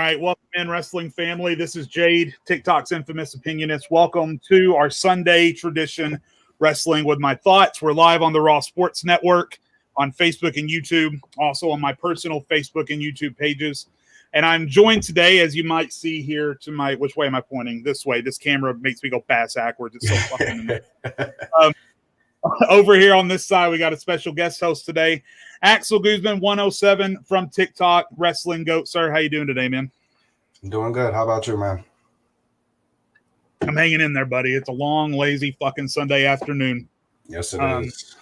right, welcome in, wrestling family. This is Jade, TikTok's infamous opinionist. Welcome to our Sunday tradition, Wrestling with My Thoughts. We're live on the Raw Sports Network, on Facebook and YouTube, also on my personal Facebook and YouTube pages. And I'm joined today, as you might see here to my, which way am I pointing? This way. This camera makes me go past backwards. It's so fucking over here on this side, we got a special guest host today, Axelguzman107 from TikTok, Wrestling Goat. Sir, how you doing today, man? I'm doing good. How about you, man? I'm hanging in there, buddy. It's a long, lazy fucking Sunday afternoon. Yes, it is.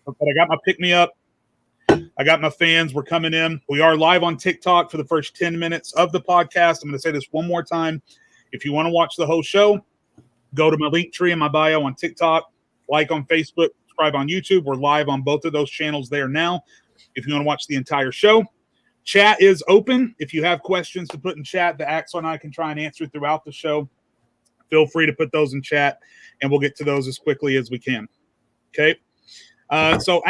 But I got my pick-me-up. I got my fans. We're coming in. We are live on TikTok for the first 10 minutes of the podcast. I'm going to say this one more time. If you want to watch the whole show, go to my link tree in my bio on TikTok, like on Facebook, subscribe on YouTube. We're live on both of those channels there now. If you want to watch the entire show, chat is open. If you have questions to put in chat that Axel and I can try and answer throughout the show, feel free to put those in chat, and we'll get to those as quickly as we can. Okay? So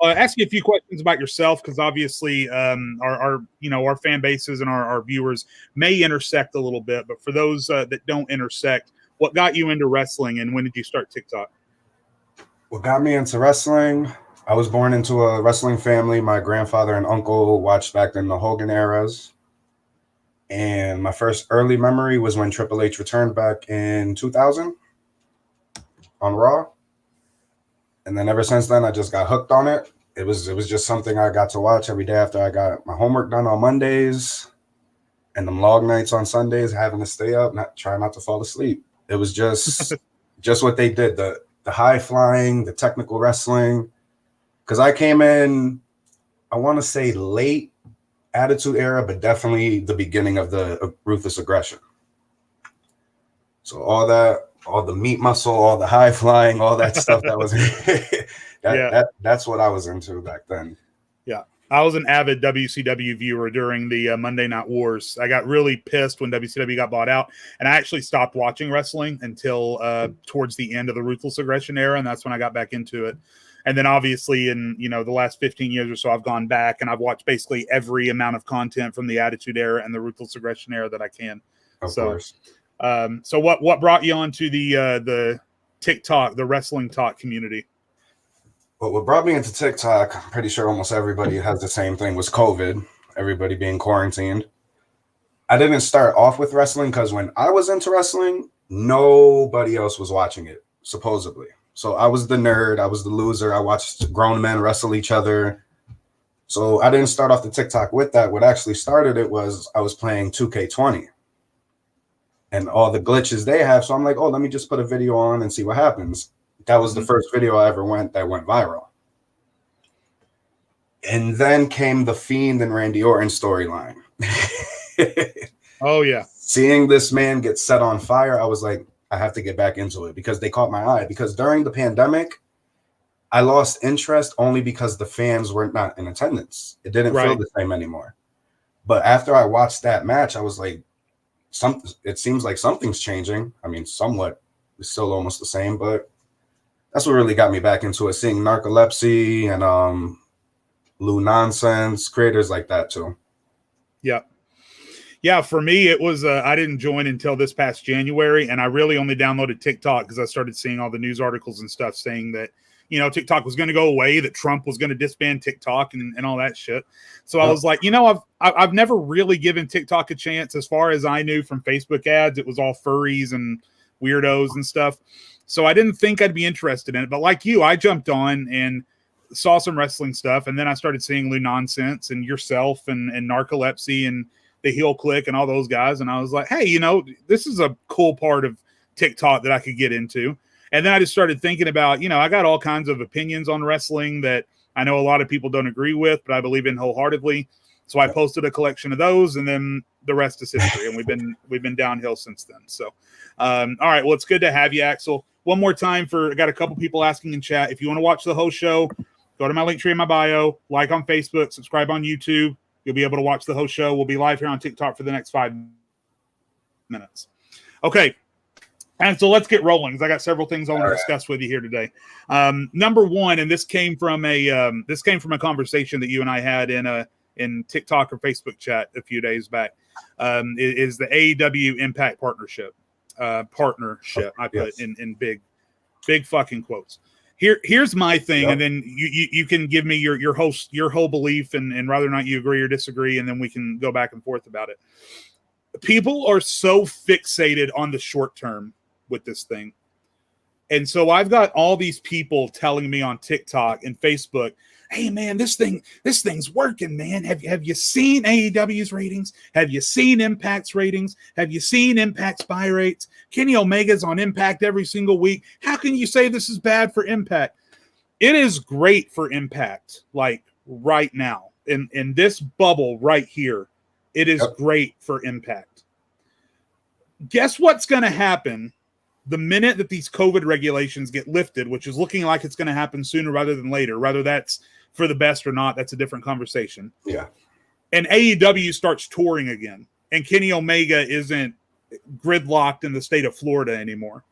ask you a few questions about yourself, because obviously our fan bases and our viewers may intersect a little bit. But for those that don't intersect, what got you into wrestling, and when did you start TikTok? What got me into wrestling? I was born into a wrestling family. My grandfather and uncle watched back in the Hogan eras. And my first early memory was when Triple H returned back in 2000 on Raw. And then ever since then, I just got hooked on it. It was just something I got to watch every day after I got my homework done on Mondays and them long nights on Sundays, having to stay up, try not to fall asleep. It was just what they did, the high flying, the technical wrestling. Because I came in, I want to say late Attitude Era, but definitely the beginning of the Ruthless Aggression. So all the meat muscle, all the high flying, all that stuff that was that's what I was into back then. Yeah. I was an avid WCW viewer during the Monday Night Wars. I got really pissed when WCW got bought out, and I actually stopped watching wrestling until towards the end of the Ruthless Aggression era, and that's when I got back into it. And then obviously in, the last 15 years or so, I've gone back and I've watched basically every amount of content from the Attitude Era and the Ruthless Aggression era that I can. Of course. So what brought you on to the TikTok, the wrestling talk community? Well, what brought me into TikTok, I'm pretty sure almost everybody has the same thing, was COVID, everybody being quarantined. I didn't start off with wrestling because when I was into wrestling, nobody else was watching it, supposedly. So I was the nerd. I was the loser. I watched grown men wrestle each other. So I didn't start off the TikTok with that. What actually started it was I was playing 2K20 and all the glitches they have. So I'm like, oh, let me just put a video on and see what happens. That was the first video I ever went viral. And then came the Fiend and Randy Orton storyline. Oh, yeah. Seeing this man get set on fire, I was like, I have to get back into it because they caught my eye. Because during the pandemic, I lost interest only because the fans were not in attendance. It didn't feel the same anymore. But after I watched that match, I was like, it seems like something's changing. I mean, somewhat. It's still almost the same, but that's what really got me back into it. Seeing Narcolepsy and Lou Nonsense, creators like that too. Yeah. Yeah, for me, it was I didn't join until this past January, and I really only downloaded TikTok because I started seeing all the news articles and stuff saying that, TikTok was going to go away, that Trump was going to disband TikTok and all that shit. So I was like, I've never really given TikTok a chance. As far as I knew from Facebook ads, it was all furries and weirdos and stuff. So I didn't think I'd be interested in it. But like you, I jumped on and saw some wrestling stuff, and then I started seeing Lou Nonsense and yourself and Narcolepsy and the Heel Click and all those guys. And I was like, hey, this is a cool part of TikTok that I could get into. And then I just started thinking about, I got all kinds of opinions on wrestling that I know a lot of people don't agree with, but I believe in wholeheartedly. So I posted a collection of those, and then the rest is history. And we've been downhill since then. So, all right. Well, it's good to have you, Axel. One more time I got a couple people asking in chat. If you want to watch the whole show, go to my link tree in my bio, like on Facebook, subscribe on YouTube. You'll be able to watch the whole show. We'll be live here on TikTok for the next 5 minutes. Okay. And so let's get rolling because I got several things I want to discuss with you here today. Number one, and this came from a conversation that you and I had in TikTok or Facebook chat a few days back. is the AEW Impact partnership. I put in big fucking quotes. Here's my thing, and then you can give me your whole belief and whether or not you agree or disagree, and then we can go back and forth about it. People are so fixated on the short term with this thing. And so I've got all these people telling me on TikTok and Facebook, hey man, this thing's working, man. Have you seen AEW's ratings? Have you seen Impact's ratings? Have you seen Impact's buy rates? Kenny Omega's on Impact every single week. How can you say this is bad for Impact? It is great for Impact, like right now. In this bubble right here, it is great for Impact. Guess what's going to happen the minute that these COVID regulations get lifted, which is looking like it's going to happen sooner rather than later, whether that's for the best or not, that's a different conversation. Yeah. And AEW starts touring again, and Kenny Omega isn't gridlocked in the state of Florida anymore.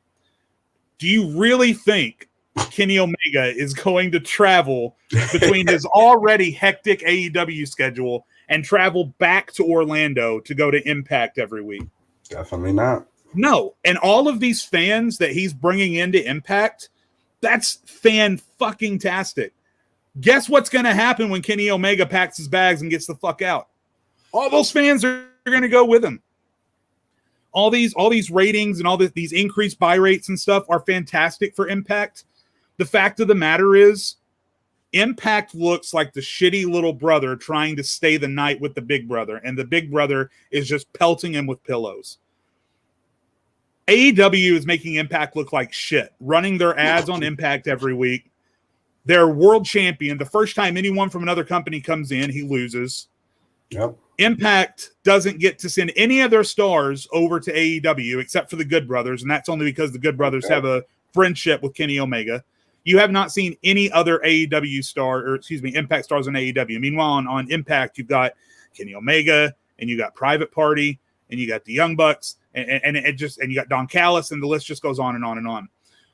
Do you really think Kenny Omega is going to travel between his already hectic AEW schedule and travel back to Orlando to go to Impact every week? Definitely not. No. And all of these fans that he's bringing into Impact, that's fan-fucking-tastic. Guess what's going to happen when Kenny Omega packs his bags and gets the fuck out? All those fans are going to go with him. All these ratings and all these increased buy rates and stuff are fantastic for Impact. The fact of the matter is, Impact looks like the shitty little brother trying to stay the night with the big brother, and the big brother is just pelting him with pillows. AEW is making Impact look like shit, running their ads on Impact every week. They're world champion. The first time anyone from another company comes in, he loses. Yep. Impact doesn't get to send any of their stars over to AEW except for the Good Brothers, and that's only because the Good Brothers have a friendship with Kenny Omega. You have not seen any other AEW star, or excuse me, Impact stars on AEW. Meanwhile, on Impact, you've got Kenny Omega, and you got Private Party, and you got the Young Bucks, and you got Don Callis, and the list just goes on and on and on.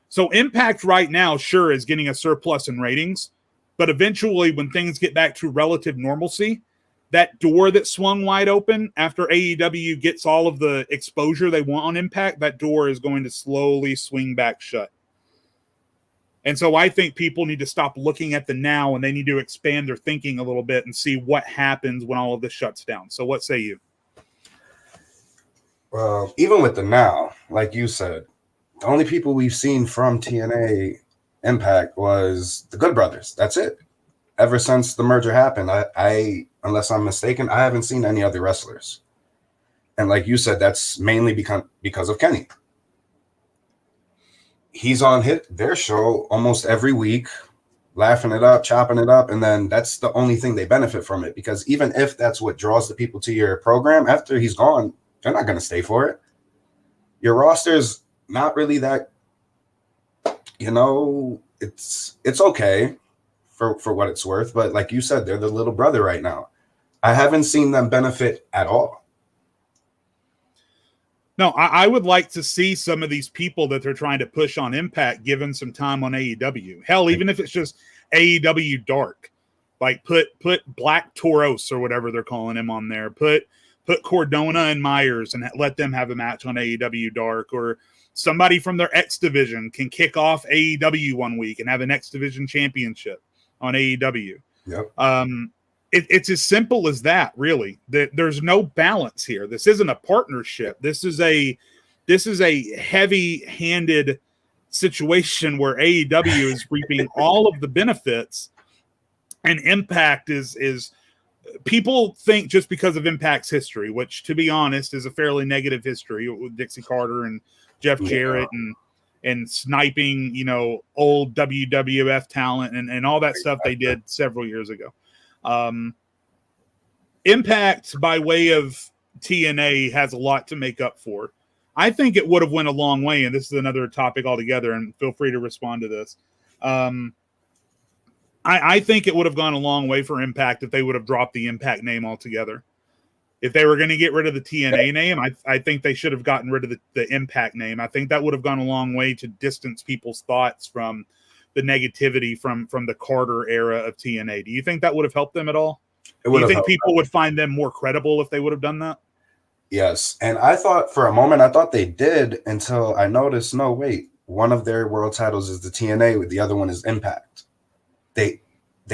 So Impact right now, sure, is getting a surplus in ratings, but eventually when things get back to relative normalcy, that door that swung wide open after AEW gets all of the exposure they want on Impact, that door is going to slowly swing back shut. And so I think people need to stop looking at the now, and they need to expand their thinking a little bit and see what happens when all of this shuts down. So what say you? Well, even with the now, like you said, the only people we've seen from TNA Impact was the Good Brothers. That's it. Ever since the merger happened, I unless I'm mistaken, I haven't seen any other wrestlers. And like you said, that's mainly because of Kenny. He's on their show almost every week, laughing it up, chopping it up, and then that's the only thing they benefit from it. Because even if that's what draws the people to your program, after he's gone, they're not going to stay for it. Your roster's not really that, it's okay for what it's worth. But like you said, they're the little brother right now. I haven't seen them benefit at all. No, I would like to see some of these people that they're trying to push on Impact given some time on AEW. Hell, even if it's just AEW Dark, like put Black Toros or whatever they're calling him on there. Put Cordona and Myers and let them have a match on AEW Dark, or somebody from their X division can kick off AEW one week and have an X division championship on AEW. Yep. It's as simple as that, really. There's no balance here. This isn't a partnership. This is a heavy-handed situation where AEW is reaping all of the benefits, and Impact is people think just because of Impact's history, which, to be honest, is a fairly negative history with Dixie Carter and Jeff Jarrett and sniping, old WWF talent and all that stuff they did several years ago. Impact, by way of TNA, has a lot to make up for. I think it would have went a long way, and this is another topic altogether, and feel free to respond to this. I think it would have gone a long way for Impact if they would have dropped the Impact name altogether. If they were going to get rid of the TNA name, I think they should have gotten rid of the Impact name. I think that would have gone a long way to distance people's thoughts from the negativity from the Carter era of TNA. Do you think that would have helped them at all? Do you think people would find them more credible if they would have done that? Yes. And I thought for a moment, I thought they did until I noticed, no, wait, one of their world titles is the TNA, the other one is Impact. They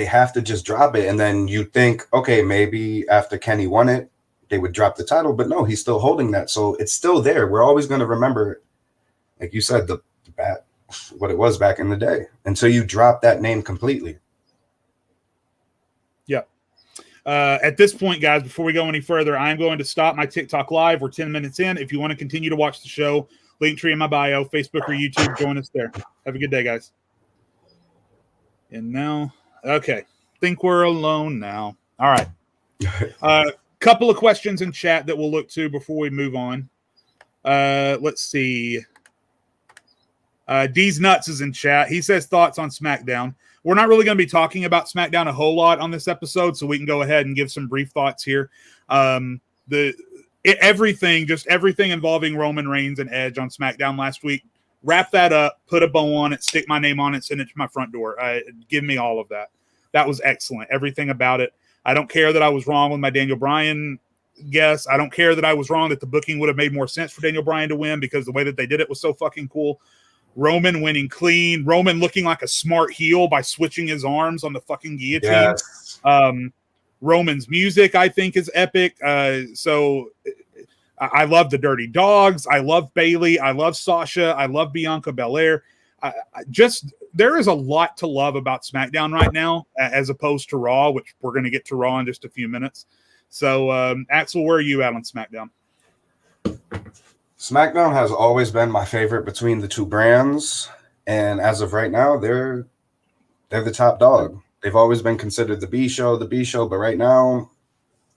have to just drop it. And then you think, okay, maybe after Kenny won it, they would drop the title. But no, he's still holding that. So it's still there. We're always going to remember, like you said, what it was back in the day until you drop that name completely. Yeah. At this point, guys, before we go any further, I'm going to stop my TikTok live. We're 10 minutes in. If you want to continue to watch the show, Linktree in my bio, Facebook or YouTube, join us there. Have a good day, guys. And now, okay. Think we're alone now. All right. Couple of questions in chat that we'll look to before we move on. Let's see. D's Nuts is in chat. He says thoughts on Smackdown. We're not really going to be talking about Smackdown a whole lot on this episode, so we can go ahead and give some brief thoughts here. Everything involving Roman Reigns and Edge on SmackDown last week, wrap that up, put a bow on it, stick my name on it, send it to my front door. Give me all of that. That was excellent. Everything about it. I don't care that I was wrong with my Daniel Bryan guess. I don't care that I was wrong that the booking would have made more sense for Daniel Bryan to win because the way that they did it was so fucking cool. Roman winning clean. Roman looking like a smart heel by switching his arms on the fucking guillotine. Yes. Roman's music, I think, is epic. So I love the Dirty Dogs. I love Bayley. I love Sasha. I love Bianca Belair. There is a lot to love about SmackDown right now, as opposed to Raw, which we're going to get to Raw in just a few minutes. So, Axel, where are you at on SmackDown? SmackDown has always been my favorite between the two brands, and as of right now, they're the top dog. They've always been considered the B show, but right now,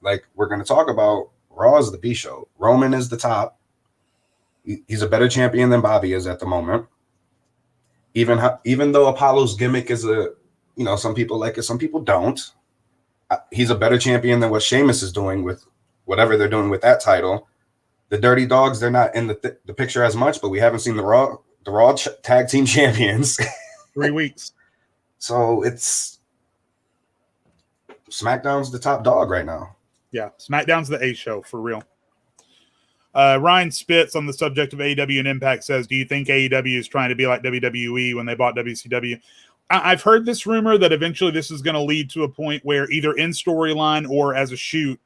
like we're going to talk about, Raw is the B show. Roman is the top. He's a better champion than Bobby is at the moment. Even though Apollo's gimmick is some people like it, some people don't. He's a better champion than what Sheamus is doing with whatever they're doing with that title. The Dirty Dogs, they're not in the picture as much, but we haven't seen the Raw tag team champions. 3 weeks. So it's SmackDown's the top dog right now. Yeah, SmackDown's the A show for real. Ryan Spitz on the subject of AEW and Impact says, do you think AEW is trying to be like WWE when they bought WCW? I've heard this rumor that eventually this is going to lead to a point where either in storyline or as a shoot,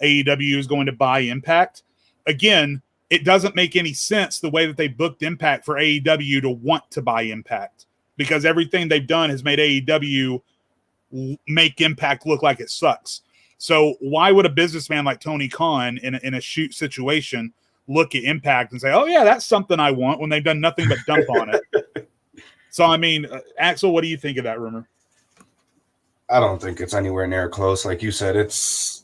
AEW is going to buy Impact. Again, it doesn't make any sense the way that they booked Impact for AEW to want to buy Impact, because everything they've done has made AEW make Impact look like it sucks. So why would a businessman like Tony Khan in a shoot situation look at Impact and say, oh yeah, that's something I want, when they've done nothing but dump on it? So, I mean, Axel, what do you think of that rumor? I don't think it's anywhere near close. Like you said, it's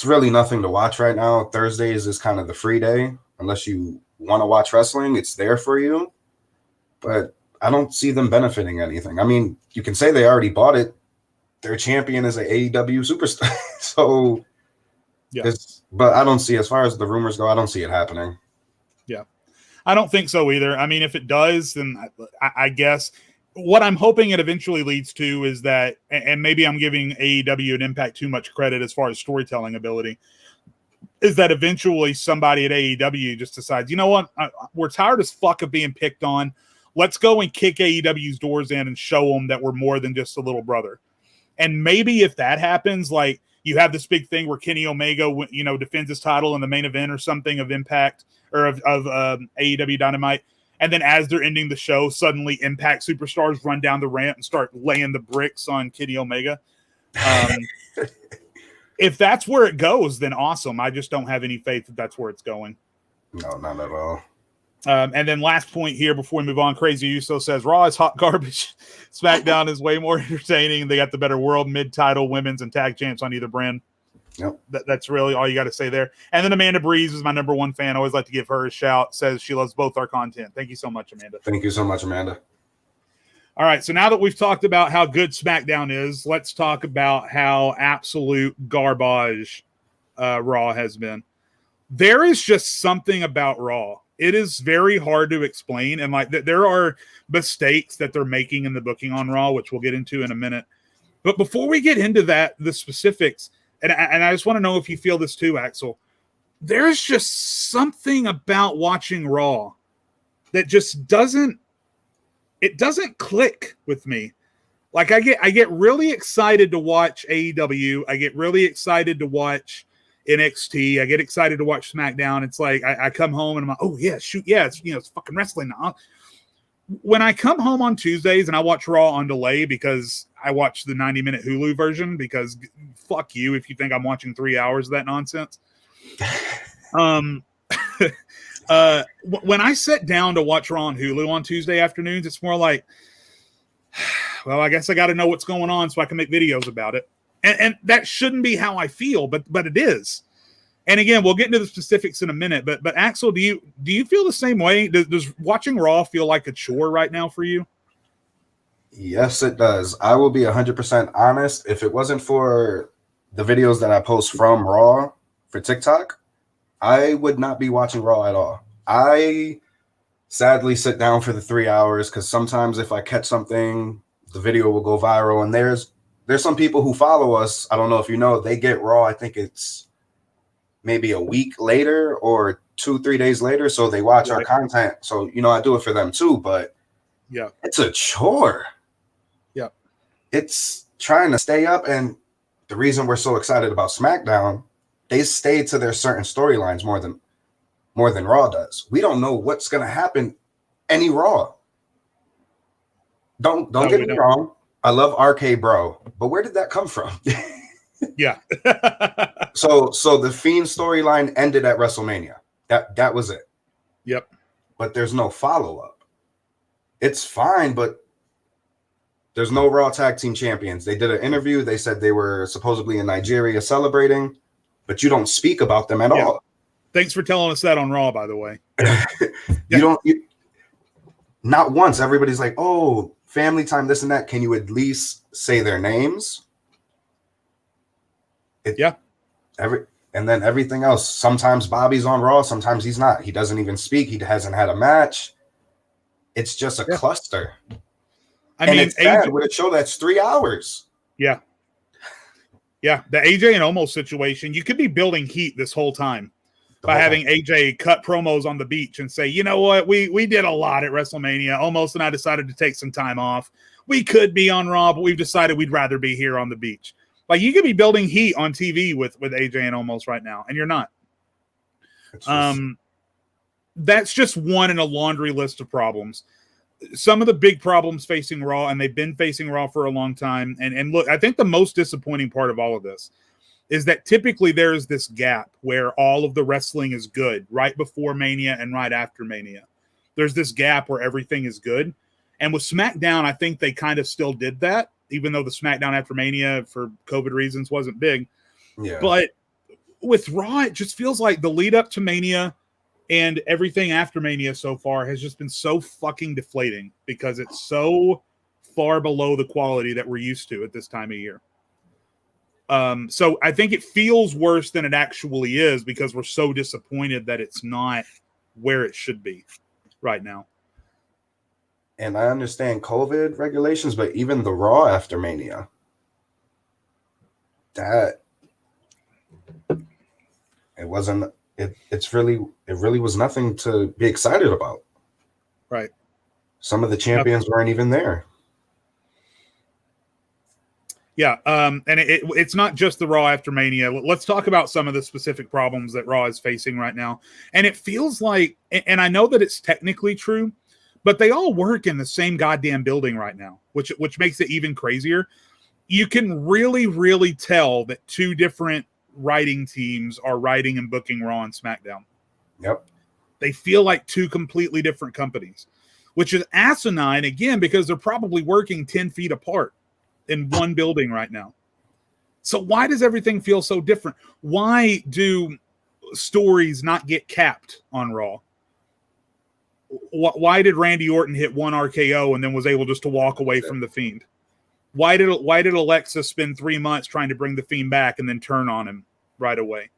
really nothing to watch right now. Thursdays is kind of the free day. Unless you want to watch wrestling, it's there for you. But I don't see them benefiting anything. I mean, you can say they already bought it. Their champion is an AEW superstar. So, yeah. But I don't see, as far as the rumors go, I don't see it happening. Yeah. I don't think so either. I mean, if it does, then I guess what I'm hoping it eventually leads to is that, and maybe I'm giving AEW and Impact too much credit as far as storytelling ability, is that eventually somebody at AEW just decides, you know what, we're tired as fuck of being picked on. Let's go and kick AEW's doors in and show them that we're more than just a little brother. And maybe if that happens, like you have this big thing where Kenny Omega, defends his title in the main event or something of Impact or of AEW Dynamite. And then as they're ending the show, suddenly Impact superstars run down the ramp and start laying the bricks on Kenny Omega. If that's where it goes, then awesome. I just don't have any faith that that's where it's going. No, not at all. And then last point here before we move on, Crazy Uso says Raw is hot garbage. SmackDown is way more entertaining. They got the better world, mid-title, women's, and tag champs on either brand. Yep. That's really all you got to say there. And then Amanda Breeze is my number one fan. I always like to give her a shout. Says she loves both our content. Thank you so much, Amanda. Thank you so much, Amanda. All right, so now that we've talked about how good SmackDown is, let's talk about how absolute garbage Raw has been. There is just something about Raw. It is very hard to explain, and like there are mistakes that they're making in the booking on Raw, which we'll get into in a minute. But before we get into that, the specifics, and I just want to know if you feel this too, Axel. there's just something about watching Raw that just doesn't click with me. Like I get really excited to watch AEW. I get really excited to watch NXT. I get excited to watch SmackDown. It's like I come home and I'm like, oh yeah, shoot, yeah, it's fucking wrestling now. When I come home on Tuesdays and I watch Raw on delay because I watch the 90-minute Hulu version, because fuck you if you think I'm watching 3 hours of that nonsense. When I sit down to watch Raw on Hulu on Tuesday afternoons, it's more like, well, I guess I got to know what's going on so I can make videos about it. And that shouldn't be how I feel, but it is. And again, we'll get into the specifics in a minute. But Axel, do you feel the same way? Does watching Raw feel like a chore right now for you? Yes, it does. I will be 100% honest. If it wasn't for the videos that I post from Raw for TikTok, I would not be watching Raw at all. I sadly sit down for the 3 hours because sometimes if I catch something, the video will go viral. And there's some people who follow us. I don't know if you know, they get Raw. I think it's maybe a week later or 2-3 days later. So they watch our content. So, I do it for them too, but yeah, it's a chore. Yeah. It's trying to stay up. And the reason we're so excited about SmackDown, they stay to their certain storylines more than Raw does. We don't know what's going to happen any Raw. Don't get me wrong. I love RK Bro, but where did that come from? Yeah. So the Fiend storyline ended at WrestleMania. That was it. Yep. But there's no follow-up. It's fine, but there's no Raw Tag Team Champions. They did an interview. They said they were supposedly in Nigeria celebrating, but you don't speak about them at all. Thanks for telling us that on Raw, by the way. Not once. Everybody's like, oh, family time, this and that. Can you at least say their names? And then everything else. Sometimes Bobby's on Raw. Sometimes he's not. He doesn't even speak. He hasn't had a match. It's just a cluster. I mean, it's bad with a show that's 3 hours. Yeah. Yeah. The AJ and Omos situation, you could be building heat this whole time by having AJ cut promos on the beach and say, you know what, we did a lot at WrestleMania. Omos and I decided to take some time off. We could be on Raw, but we've decided we'd rather be here on the beach. Like, you could be building heat on TV with AJ and Omos right now, and you're not. That's just one in a laundry list of problems. Some of the big problems facing Raw, and they've been facing Raw for a long time. And look, I think the most disappointing part of all of this is that typically there is this gap where all of the wrestling is good right before Mania and right after Mania. There's this gap where everything is good. And with SmackDown, I think they kind of still did that, even though the SmackDown after Mania for COVID reasons wasn't big. Yeah. But with Raw, it just feels like the lead up to Mania and everything after Mania so far has just been so fucking deflating because it's so far below the quality that we're used to at this time of year. So I think it feels worse than it actually is because we're so disappointed that it's not where it should be right now. And I understand COVID regulations, but even the Raw after Mania, that it wasn't. It really was nothing to be excited about. Right. Some of the champions weren't even there. Yeah, and it's not just the Raw after Mania. Let's talk about some of the specific problems that Raw is facing right now. And it feels like, and I know that it's technically true, but they all work in the same goddamn building right now, which makes it even crazier. You can really, really tell that two different writing teams are writing and booking Raw and SmackDown. Yep. They feel like two completely different companies, which is asinine, again, because they're probably working 10 feet apart in one building right now. So why does everything feel so different? Why do stories not get capped on Raw? Why did Randy Orton hit one RKO and then was able just to walk away from the Fiend? Why did Alexa spend 3 months trying to bring the Fiend back and then turn on him right away?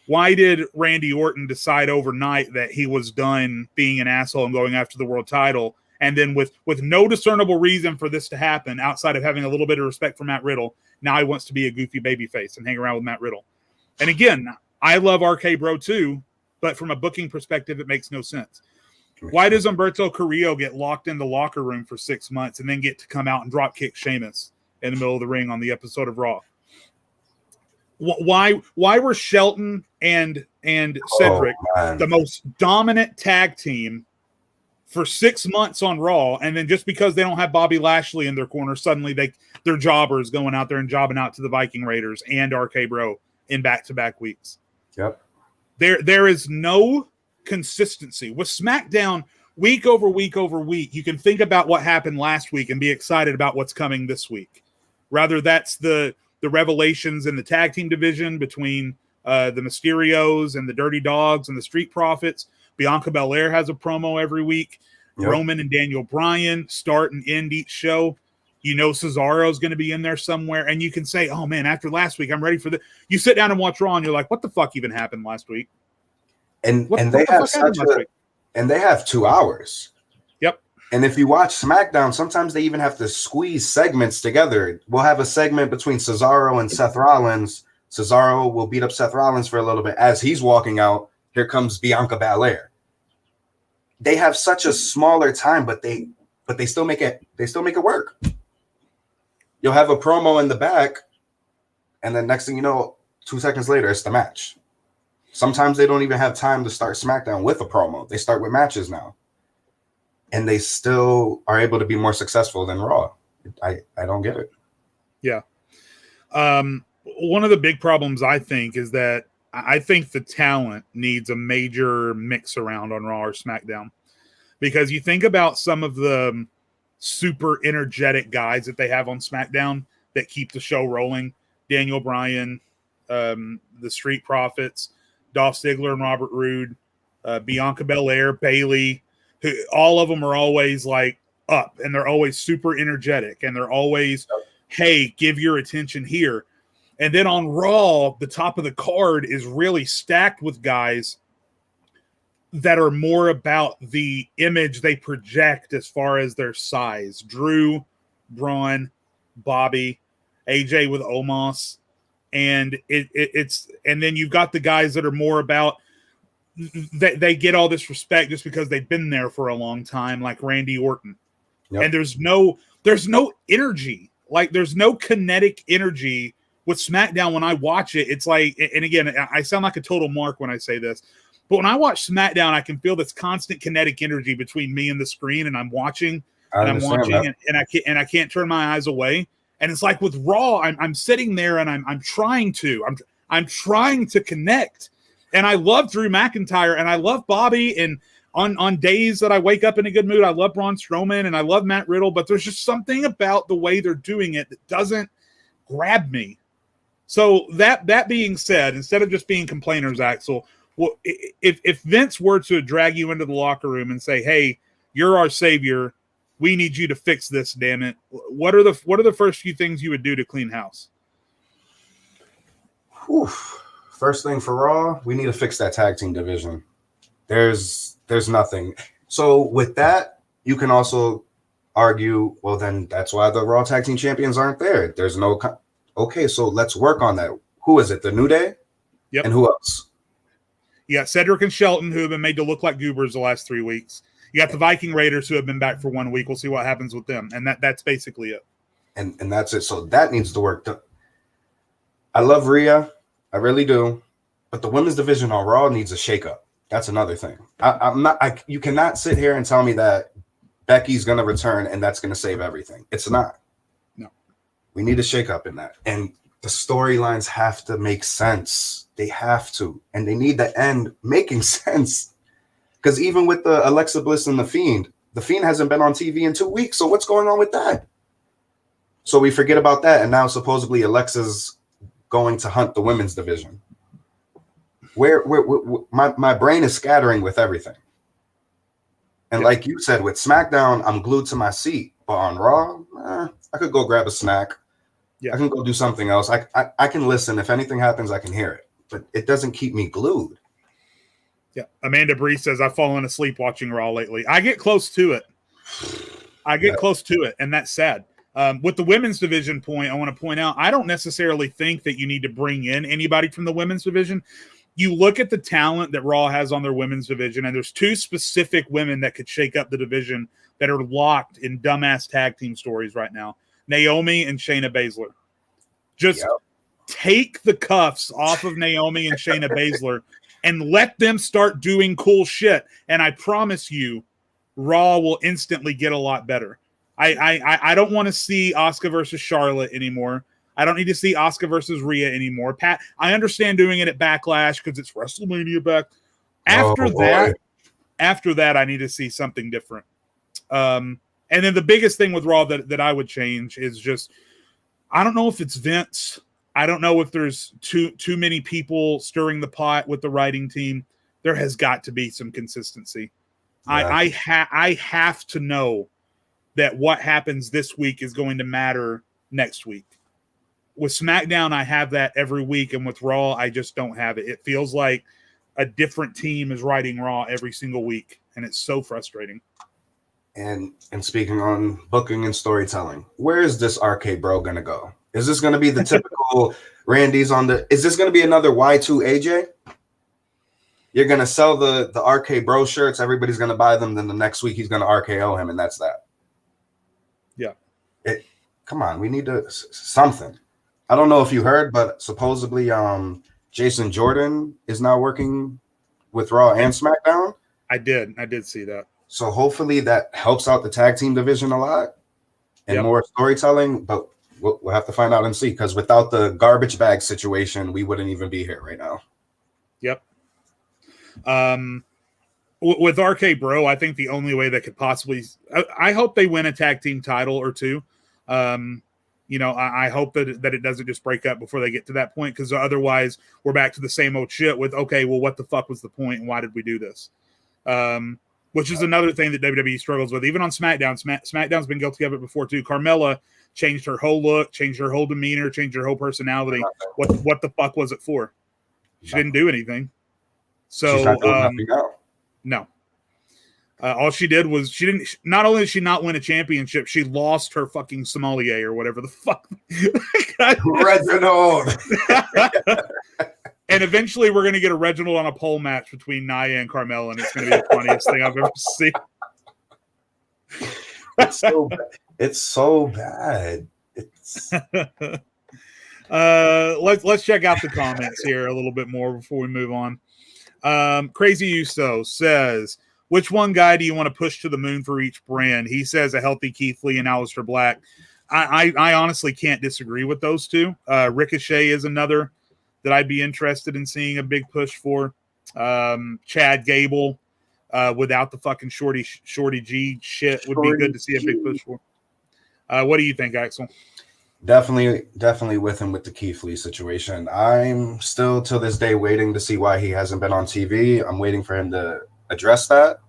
Why did Randy Orton decide overnight that he was done being an asshole and going after the world title? And then with no discernible reason for this to happen outside of having a little bit of respect for Matt Riddle, now he wants to be a goofy babyface and hang around with Matt Riddle. And again, I love RK Bro too, but from a booking perspective, it makes no sense. Why does Humberto Carrillo get locked in the locker room for 6 months and then get to come out and drop kick Sheamus in the middle of the ring on the episode of Raw? Why were Shelton and Cedric the most dominant tag team for 6 months on Raw, and then just because they don't have Bobby Lashley in their corner, suddenly they're jobbers going out there and jobbing out to the Viking Raiders and RK Bro in back-to-back weeks? Yep. There is no consistency with SmackDown. Week over week over week, you can think about what happened last week and be excited about what's coming this week. Rather, that's the revelations in the tag team division between the Mysterios and the Dirty Dogs and the Street Profits. Bianca Belair has a promo every week. Yep. Roman and Daniel Bryan start and end each show. You know Cesaro's going to be in there somewhere, and you can say, oh, man, after last week, I'm ready for this. You sit down and watch Raw, and you're like, what the fuck even happened last week? And they have 2 hours. Yep. And if you watch SmackDown, sometimes they even have to squeeze segments together. We'll have a segment between Cesaro and Seth Rollins. Cesaro will beat up Seth Rollins for a little bit. As he's walking out, here comes Bianca Belair. They have such a smaller time, but they still make it work. You'll have a promo in the back, and then next thing you know, 2 seconds later, it's the match. Sometimes they don't even have time to start SmackDown with a promo. They start with matches now. And they still are able to be more successful than Raw. I don't get it. Yeah. One of the big problems, I think, is that I think the talent needs a major mix around on Raw or SmackDown. Because you think about some of the super energetic guys that they have on SmackDown that keep the show rolling. Daniel Bryan, the Street Profits, Dolph Ziggler and Robert Roode, Bianca Belair, Bayley, who all of them are always like up, and they're always super energetic, and they're always, hey, give your attention here. And then on Raw, the top of the card is really stacked with guys that are more about the image they project as far as their size. Drew, Braun, Bobby, AJ with Omos. And it's and then you've got the guys that are more about they get all this respect just because they've been there for a long time, like Randy Orton. Yep. And there's no energy. Like there's no kinetic energy with SmackDown. When I watch it, it's like, and again, I sound like a total mark when I say this, but when I watch SmackDown, I can feel this constant kinetic energy between me and the screen, and I'm watching and I can't turn my eyes away. And it's like with Raw, I'm sitting there and I'm trying to connect. And I love Drew McIntyre and I love Bobby. And on days that I wake up in a good mood, I love Braun Strowman and I love Matt Riddle. But there's just something about the way they're doing it that doesn't grab me. So that being said, instead of just being complainers, Axel, well, if Vince were to drag you into the locker room and say, "Hey, you're our savior. We need you to fix this, damn it." What are the first few things you would do to clean house? Whew. First thing for Raw, we need to fix that tag team division. There's nothing. So with that, you can also argue, well, then that's why the Raw tag team champions aren't there. There's no okay, so let's work on that. Who is it? The New Day? Yep. And who else? You got Cedric and Shelton, who have been made to look like goobers the last 3 weeks. You got the Viking Raiders, who have been back for 1 week. We'll see what happens with them. And that's basically it. And that's it. So that needs to work. I love Rhea. I really do. But the women's division on Raw needs a shakeup. That's another thing. You cannot sit here and tell me that Becky's going to return and that's going to save everything. It's not. No. We need a shakeup in that. And the storylines have to make sense. They have to. And they need to end making sense. Because even with the Alexa Bliss and The Fiend hasn't been on TV in 2 weeks. So what's going on with that? So we forget about that. And now supposedly Alexa's going to hunt the women's division. Where my brain is scattering with everything. And like you said, with SmackDown, I'm glued to my seat. But on Raw, I could go grab a snack. Yeah. I can go do something else. I can listen. If anything happens, I can hear it. But it doesn't keep me glued. Yeah. Amanda Bree says, I've fallen asleep watching Raw lately. I get close to it. And that's sad. With the women's division point, I want to point out, I don't necessarily think that you need to bring in anybody from the women's division. you look at the talent that Raw has on their women's division, and there's two specific women that could shake up the division that are locked in dumbass tag team stories right now. Naomi and Shayna Basler. Just take the cuffs off of Naomi and Shayna Basler and let them start doing cool shit. And I promise you, Raw will instantly get a lot better. I don't want to see Asuka versus Charlotte anymore. I don't need to see Asuka versus Rhea anymore. Pat, I understand doing it at Backlash because it's WrestleMania back. After that, I need to see something different. And then the biggest thing with Raw that I would change is just, I don't know if it's Vince. I don't know if there's too many people stirring the pot with the writing team. There has got to be some consistency. Yeah. I have to know that what happens this week is going to matter next week. With Smackdown, I have that every week, and with Raw, I just don't have it. It feels like a different team is writing Raw every single week, and it's so frustrating. And speaking on booking and storytelling, where is this RK Bro going to go? Is this going to be the typical Randy's on the... Is this going to be another Y2 AJ? You're going to sell the RK Bro shirts, everybody's going to buy them, then the next week he's going to RKO him, and that's that. Yeah. Come on, we need to... Something. I don't know if you heard, but supposedly Jason Jordan is now working with Raw and SmackDown. I did see that. So hopefully that helps out the tag team division a lot and more storytelling, but we'll have to find out and see, because without the garbage bag situation, we wouldn't even be here right now. Yep. With RK Bro, I think the only way that could possibly... I hope they win a tag team title or two. I hope that it doesn't just break up before they get to that point, because otherwise we're back to the same old shit with, okay, well, what the fuck was the point and why did we do this? Which is another thing that WWE struggles with. Even on SmackDown, SmackDown's been guilty of it before too. Carmella changed her whole look, changed her whole demeanor, changed her whole personality. What the fuck was it for? She didn't do anything. So, she's not doing nothing now. No. All she did was not only did she not win a championship, she lost her fucking sommelier or whatever the fuck. Reginald. And eventually we're going to get a Reginald on a pole match between Nia and Carmella, and it's going to be the funniest thing I've ever seen. It's so bad. It's so bad. Let's check out the comments here a little bit more before we move on. Crazy Uso says, which one guy do you want to push to the moon for each brand? He says a healthy Keith Lee and Aleister Black. I honestly can't disagree with those two. Ricochet is another that I'd be interested in seeing a big push for. Chad Gable, without the fucking Shorty G shit, would be good to see a big push for. What do you think, Axel? Definitely with him with the Keith Lee situation. I'm still to this day waiting to see why he hasn't been on TV. I'm waiting for him to address that.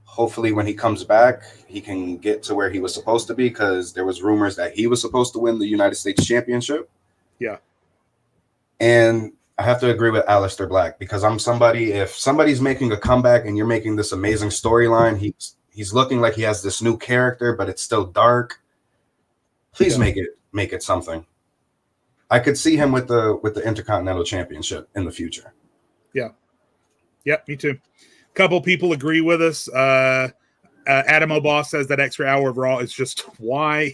Hopefully when he comes back, he can get to where he was supposed to be, because there was rumors that he was supposed to win the United States Championship. Yeah. And I have to agree with Aleister Black, because if somebody's making a comeback and you're making this amazing storyline, he's looking like he has this new character, but it's still dark. Please make it something. I could see him with the Intercontinental Championship in the future. Yeah. Yep, me too. Couple people agree with us. Adam O'Boss says that extra hour of Raw is just why.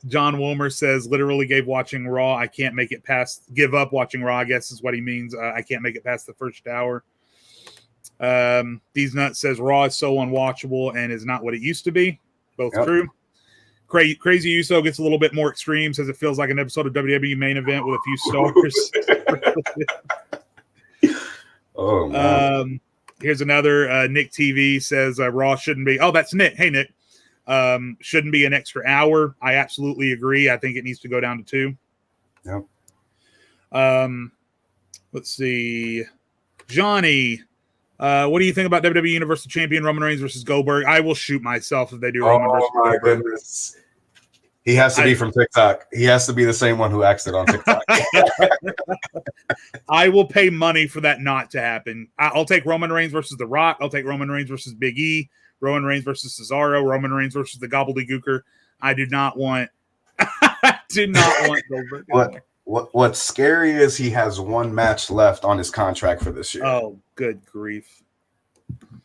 John Wilmer says literally gave watching Raw. I can't make it past. Give up watching Raw, I guess is what he means. I can't make it past the first hour. These Nuts says Raw is so unwatchable and is not what it used to be. Both true. Crazy Uso gets a little bit more extreme. Says it feels like an episode of WWE main event with a few stars. Oh man. Here's another. Nick TV says Raw shouldn't be. Oh, that's Nick. Hey Nick. Shouldn't be an extra hour. I absolutely agree. I think it needs to go down to 2. Yep. Let's see. Johnny, what do you think about WWE Universal Champion Roman Reigns versus Goldberg? I will shoot myself if they do Roman versus Goldberg. Oh my goodness. He has to be from TikTok. He has to be the same one who acted on TikTok. I will pay money for that not to happen. I'll take Roman Reigns versus The Rock. I'll take Roman Reigns versus Big E. Roman Reigns versus Cesaro. Roman Reigns versus the Gobbledygooker. I do not want Goldberg. What's scary is he has one match left on his contract for this year. Oh, good grief.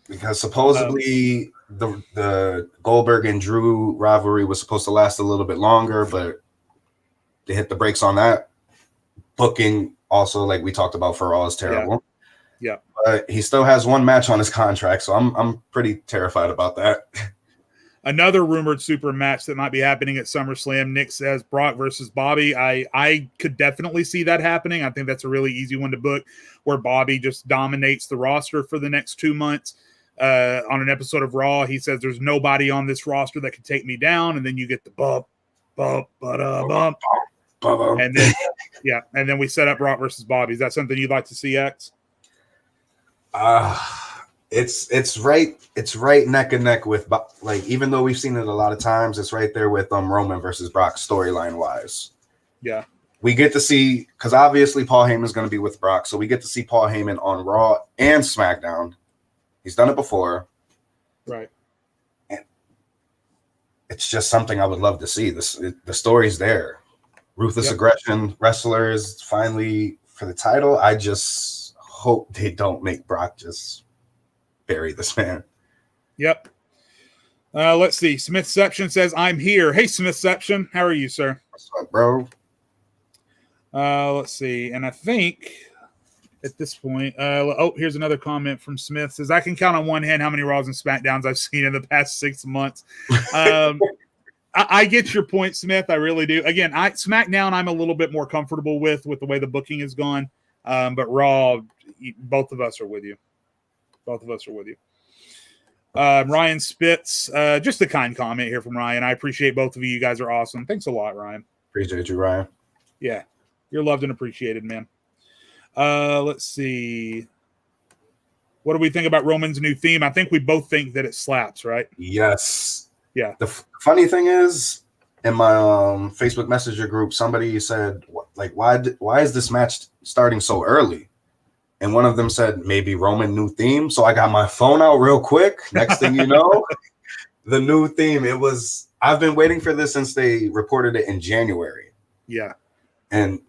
Because supposedly the Goldberg and Drew rivalry was supposed to last a little bit longer, but they hit the brakes on that. Booking also, like we talked about, for Raw is terrible. Yeah. But he still has one match on his contract, so I'm pretty terrified about that. Another rumored super match that might be happening at SummerSlam. Nick says Brock versus Bobby. I could definitely see that happening. I think that's a really easy one to book, where Bobby just dominates the roster for the next 2 months. On an episode of Raw, he says there's nobody on this roster that can take me down, and then you get the bump, and then and then we set up Brock versus Bobby. Is that something you'd like to see, X? It's right neck and neck with, like, even though we've seen it a lot of times, it's right there with Roman versus Brock storyline wise. Yeah, we get to see, because obviously Paul Heyman's going to be with Brock, so we get to see Paul Heyman on Raw and SmackDown. He's done it before, right? And it's just something I would love to see. The story's there. Ruthless aggression, wrestlers finally for the title. I just hope they don't make Brock just bury this man. Yep. Let's see. Smithception says, I'm here. Hey, Smithception. How are you, sir? What's up, bro? Let's see. And I think at this point, here's another comment from Smith. Says, I can count on one hand how many Raws and SmackDowns I've seen in the past 6 months. I get your point, Smith. I really do. Again, SmackDown I'm a little bit more comfortable with the way the booking has gone. But Raw, both of us are with you. Both of us are with you. Ryan Spitz, just a kind comment here from Ryan. I appreciate both of you. You guys are awesome. Thanks a lot, Ryan. Appreciate you, Ryan. Yeah, you're loved and appreciated, man. Let's see. What do we think about Roman's new theme? I think we both think that it slaps, right? Yes. Yeah. The funny thing is, in my Facebook Messenger group, somebody said, like, why is this match starting so early? And one of them said, maybe Roman new theme. So I got my phone out real quick. Next thing you know, the new theme. I've been waiting for this since they reported it in January. Yeah. And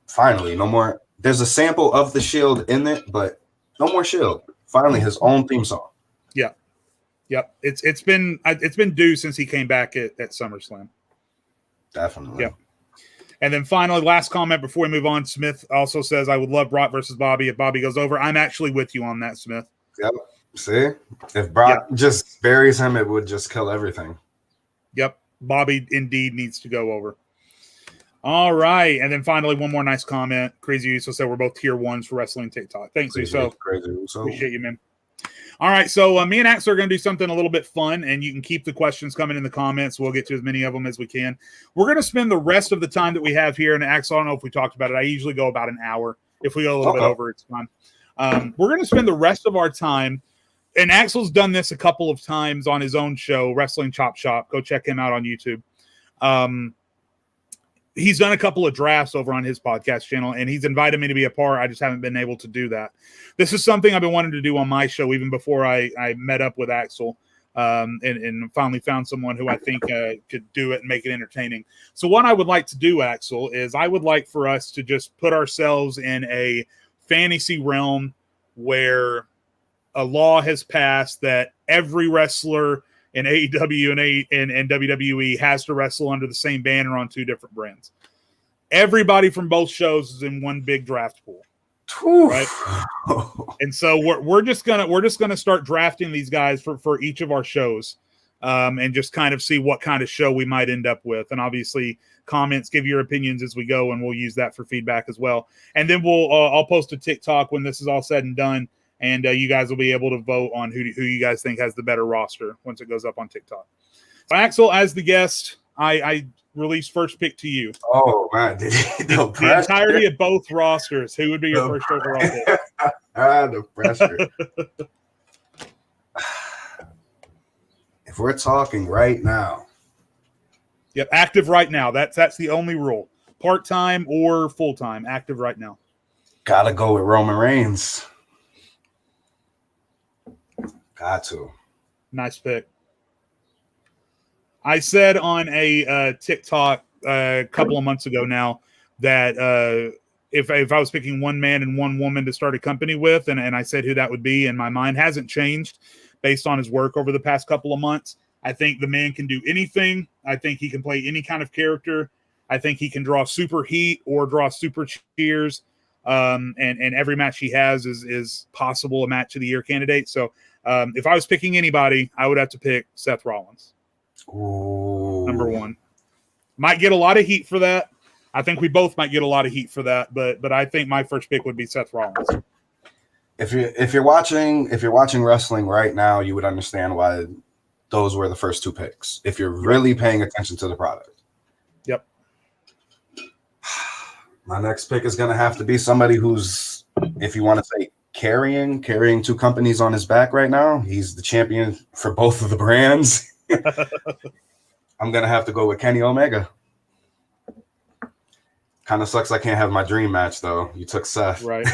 finally, no more. There's a sample of the Shield in it, but no more Shield. Finally, his own theme song. Yeah. Yep. It's been due since he came back at SummerSlam. Definitely. Yep. And then finally, last comment before we move on, Smith also says, I would love Brock versus Bobby if Bobby goes over. I'm actually with you on that, Smith. Yep. See? If Brock just buries him, it would just kill everything. Yep. Bobby indeed needs to go over. All right. And then finally, one more nice comment. Crazy Uso said we're both tier ones for wrestling TikTok. Thanks, Uso. Crazy Uso. Appreciate you, man. All right, so me and Axel are going to do something a little bit fun, and you can keep the questions coming in the comments. We'll get to as many of them as we can. We're going to spend the rest of the time that we have here, and Axel, I don't know if we talked about it. I usually go about an hour. If we go a little bit over, it's fine. We're going to spend the rest of our time, and Axel's done this a couple of times on his own show, Wrestling Chop Shop. Go check him out on YouTube. He's done a couple of drafts over on his podcast channel, and he's invited me to be a part. I just haven't been able to do that. This is something I've been wanting to do on my show even before I met up with Axel and finally found someone who I think could do it and make it entertaining. So what I would like to do, Axel, is I would like for us to just put ourselves in a fantasy realm where a law has passed that every wrestler in AEW and WWE has to wrestle under the same banner on two different brands. Everybody from both shows is in one big draft pool, right? And so we're just gonna start drafting these guys for each of our shows, and just kind of see what kind of show we might end up with. And obviously, comments, give your opinions as we go, and we'll use that for feedback as well. And then I'll post a TikTok when this is all said and done. And you guys will be able to vote on who you guys think has the better roster once it goes up on TikTok. So Axel, as the guest, I release first pick to you. Oh, man. The entirety of both rosters. Who would be your first overall pick? The pressure. If we're talking right now. Yep, active right now. That's the only rule. Part-time or full-time, active right now. Gotta go with Roman Reigns. Got to. Nice pick. I said on a TikTok a couple of months ago now that if I was picking one man and one woman to start a company with, and I said who that would be, and my mind hasn't changed based on his work over the past couple of months. I think the man can do anything. I think he can play any kind of character. I think he can draw super heat or draw super cheers. And every match he has is possible a match of the year candidate. So if I was picking anybody, I would have to pick Seth Rollins. Ooh. Number one. Might get a lot of heat for that. I think we both might get a lot of heat for that, but I think my first pick would be Seth Rollins. If you're watching wrestling right now, you would understand why those were the first two picks. If you're really paying attention to the product. Yep. My next pick is going to have to be somebody who's, if you want to say carrying two companies on his back right now. He's the champion for both of the brands. I'm going to have to go with Kenny Omega. Kind of sucks I can't have my dream match, though. You took Seth. Right.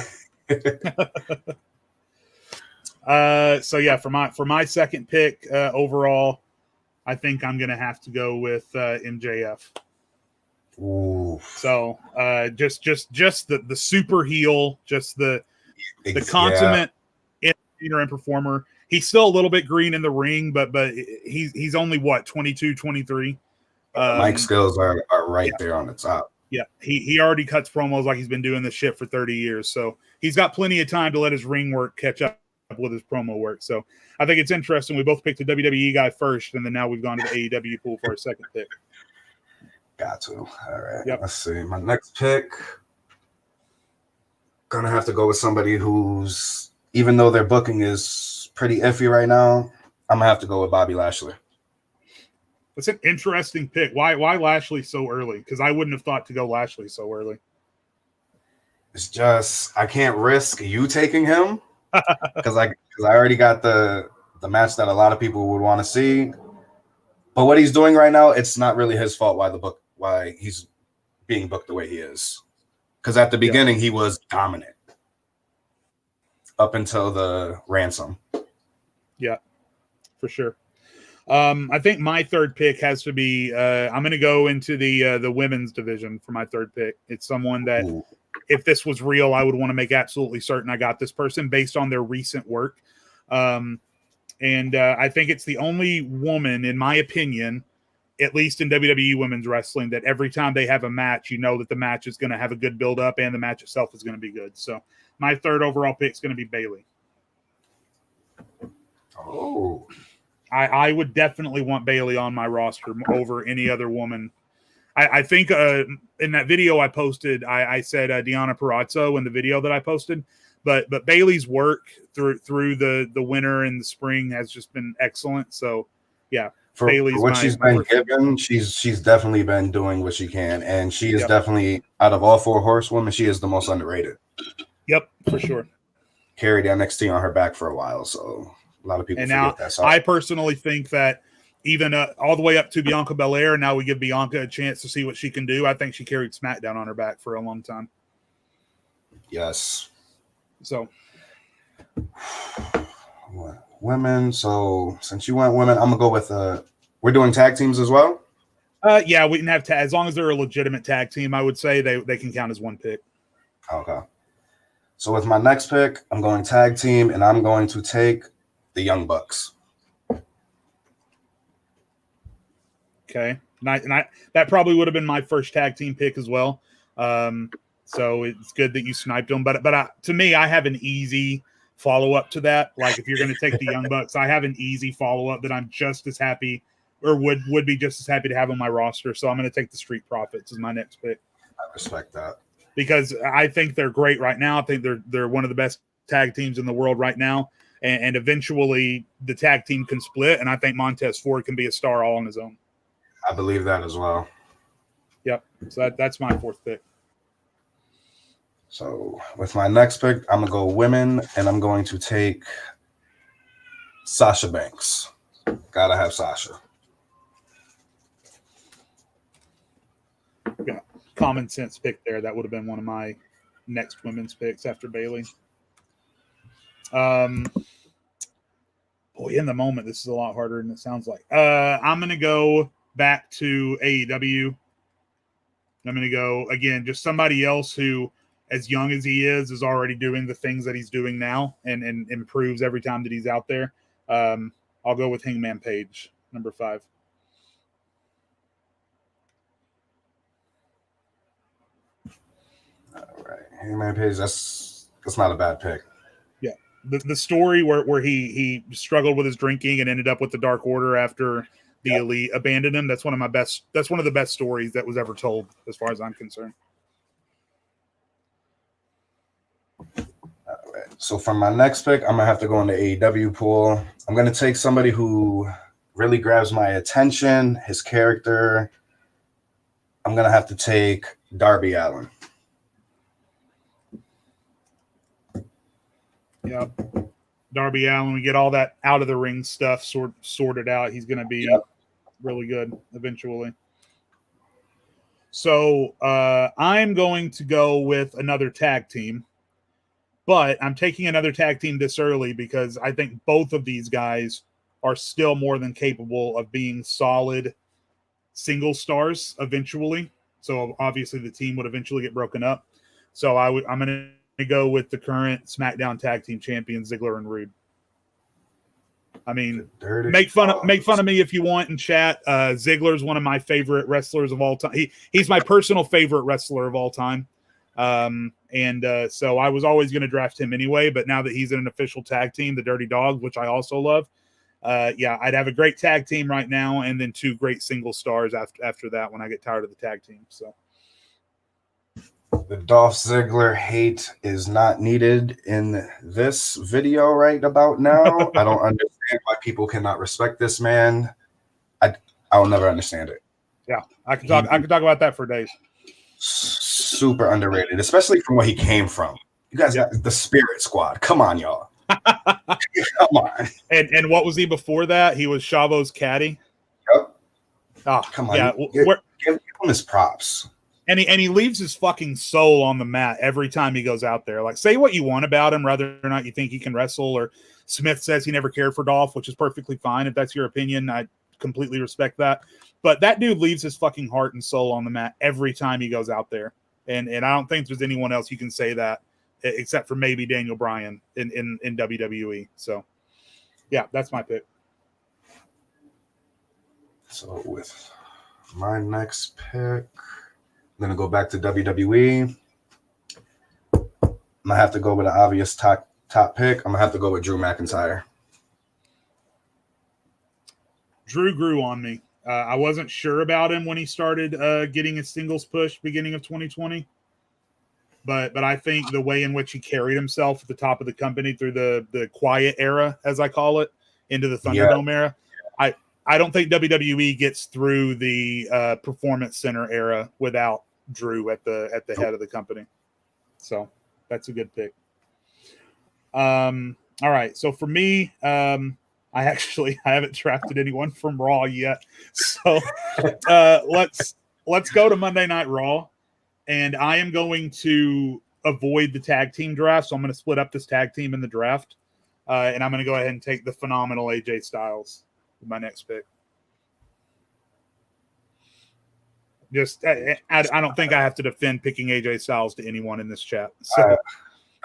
So yeah, for my second pick overall, I think I'm gonna have to go with MJF. Ooh. So just the super heel, just the consummate entertainer and performer. He's still a little bit green in the ring, but he's only what 22, 23. Mike skills are right there on the top. Yeah, he already cuts promos like he's been doing this shit for 30 years. So he's got plenty of time to let his ring work catch up with his promo work. So I think it's interesting. We both picked a WWE guy first, and then now we've gone to the AEW pool for our second pick. Got to. All right. Yep. Let's see. My next pick, gonna have to go with somebody who's, even though their booking is pretty iffy right now, I'm gonna have to go with Bobby Lashley. It's an interesting pick. Why Lashley so early? Because I wouldn't have thought to go Lashley so early. It's just I can't risk you taking him because I already got the match that a lot of people would want to see. But what he's doing right now, it's not really his fault why he's being booked the way he is. Because at the beginning he was dominant up until the ransom. Yeah, for sure. I think my third pick has to be I'm going to go into the women's division for my third pick. It's someone that if this was real, I would want to make absolutely certain I got this person based on their recent work. And I think it's the only woman, in my opinion, at least in WWE women's wrestling, that every time they have a match, you know that the match is going to have a good build up and the match itself is going to be good. So my third overall pick is going to be Bayley. Oh, I would definitely want Bayley on my roster over any other woman. I think in that video I posted, I said Deonna Purrazzo in the video that I posted, but Bayley's work through the winter and the spring has just been excellent. So yeah, Bayley's for what she's been given, she's definitely been doing what she can, and she is definitely, out of all four horsewomen, she is the most underrated. Yep, for sure. Carried NXT on her back for a while, so a lot of people and forget now that. I personally think that even all the way up to Bianca Belair, now we give Bianca a chance to see what she can do. I think she carried SmackDown on her back for a long time. Yes. So women. So since you went women, I'm gonna go with we're doing tag teams as well. Yeah, we can have as long as they're a legitimate tag team. I would say they can count as one pick. Okay. So with my next pick, I'm going tag team, and I'm going to take the Young Bucks. Okay, and that probably would have been my first tag team pick as well. So it's good that you sniped them. But to me, I have an easy follow up to that. Like if you're going to take the Young Bucks, I have an easy follow up that I'm just as happy, or would be just as happy to have on my roster. So I'm going to take the Street Profits as my next pick. I respect that because I think they're great right now. I think they're one of the best tag teams in the world right now. And eventually the tag team can split. And I think Montez Ford can be a star all on his own. I believe that as well. Yep. So that's my fourth pick. So with my next pick, I'm going to go women, and I'm going to take Sasha Banks. Gotta have Sasha. Yeah. Common sense pick there. That would have been one of my next women's picks after Bayley. Boy, in the moment, this is a lot harder than it sounds like. I'm going to go back to AEW. I'm going to go, again, just somebody else who, as young as he is already doing the things that he's doing now and improves every time that he's out there. I'll go with Hangman Page, number 5. All right. Hangman Page, that's not a bad pick. Yeah. The story where he struggled with his drinking and ended up with the Dark Order after the Elite abandoned him. That's one of the best stories that was ever told, as far as I'm concerned. All right. So for my next pick, I'm gonna have to go in the AEW pool. I'm gonna take somebody who really grabs my attention, his character. I'm gonna have to take Darby Allin. Yep. Darby Allin, we get all that out of the ring stuff sorted out. He's going to be really good eventually. So I'm going to go with another tag team, but I'm taking another tag team this early because I think both of these guys are still more than capable of being solid single stars eventually. So obviously the team would eventually get broken up. So I'm going to go with the current SmackDown tag team champions, Ziggler and Rude. I mean, make fun of me if you want in chat. Ziggler's one of my favorite wrestlers of all time. He's my personal favorite wrestler of all time. So I was always going to draft him anyway, but now that he's in an official tag team, the Dirty Dogs, which I also love, I'd have a great tag team right now and then 2 great single stars after that when I get tired of the tag team. So the Dolph Ziggler hate is not needed in this video right about now. I don't understand why people cannot respect this man. I'll never understand it. Yeah, I could talk about that for days. Super underrated, especially from where he came from. You guys got the Spirit Squad. Come on, y'all. Come on. And what was he before that? He was Chavo's caddy. Yep. Oh, come on. Yeah. Give him his props. And he leaves his fucking soul on the mat every time he goes out there. Like, say what you want about him, whether or not you think he can wrestle. Or Smith says he never cared for Dolph, which is perfectly fine. If that's your opinion, I completely respect that. But that dude leaves his fucking heart and soul on the mat every time he goes out there. And I don't think there's anyone else you can say that except for maybe Daniel Bryan in WWE. So, yeah, that's my pick. So with my next pick, I'm going to go back to WWE. I'm going to have to go with an obvious top pick. I'm going to have to go with Drew McIntyre. Drew grew on me. I wasn't sure about him when he started getting a singles push beginning of 2020. But I think the way in which he carried himself at the top of the company through the quiet era, as I call it, into the Thunderdome era, I don't think WWE gets through the Performance Center era without Drew at the head of the company. So that's a good pick. All right. So for me, I haven't drafted anyone from Raw yet. So let's go to Monday Night Raw. And I am going to avoid the tag team draft. So I'm going to split up this tag team in the draft. And I'm going to go ahead and take the phenomenal AJ Styles with my next pick. Just, I don't think I have to defend picking AJ Styles to anyone in this chat. So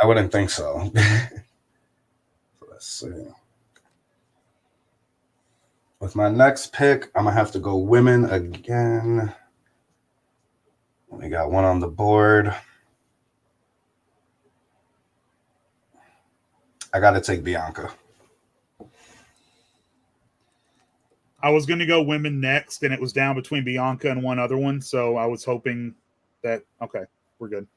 I wouldn't think so. Let's see. With my next pick, I'm going to have to go women again. We got one on the board. I got to take Bianca. I was going to go women next, and it was down between Bianca and one other one. So I was hoping that, okay, we're good.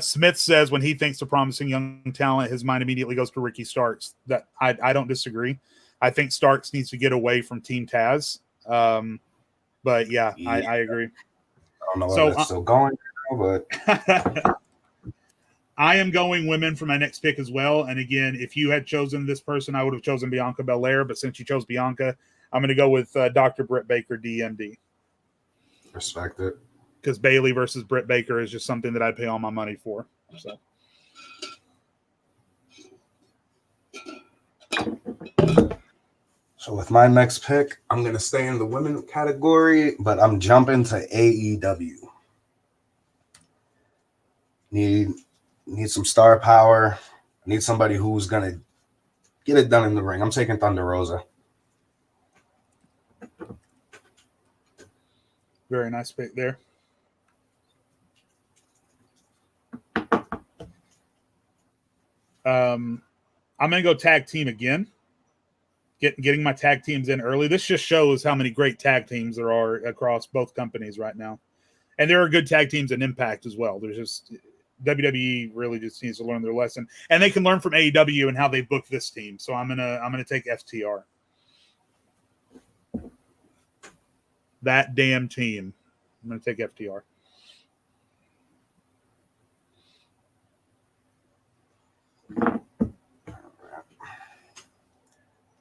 Smith says when he thinks of promising young talent, his mind immediately goes to Ricky Starks. That I don't disagree. I think Starks needs to get away from Team Taz. But yeah, I agree. I don't know whether it's still going now, but I am going women for my next pick as well. And again, if you had chosen this person, I would have chosen Bianca Belair. But since you chose Bianca, I'm going to go with Dr. Britt Baker, DMD. Respect it. Because Bayley versus Britt Baker is just something that I'd pay all my money for. So So with my next pick, I'm going to stay in the women category, but I'm jumping to AEW. Need some star power. Need somebody who's going to get it done in the ring. I'm taking Thunder Rosa. Very nice pick there. I'm going to go tag team again. Getting my tag teams in early. This just shows how many great tag teams there are across both companies right now. And there are good tag teams in Impact as well. There's just WWE really just needs to learn their lesson. And they can learn from AEW and how they book this team. So I'm gonna take FTR. That damn team. I'm gonna take FTR.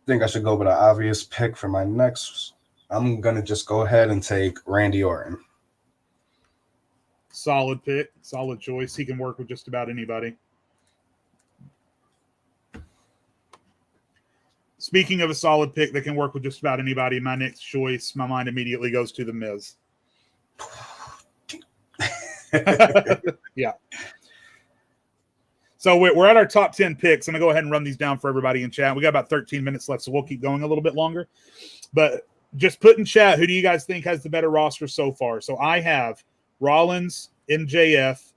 I think I should go with an obvious pick for my next. I'm going to just go ahead and take Randy Orton. Solid pick. Solid choice. He can work with just about anybody. Speaking of a solid pick that can work with just about anybody, my next choice, my mind immediately goes to The Miz. Yeah. So we're at our top 10 picks. I'm going to go ahead and run these down for everybody in chat. We got about 13 minutes left, so we'll keep going a little bit longer. But just put in chat, who do you guys think has the better roster so far? So I have Rollins, MJF,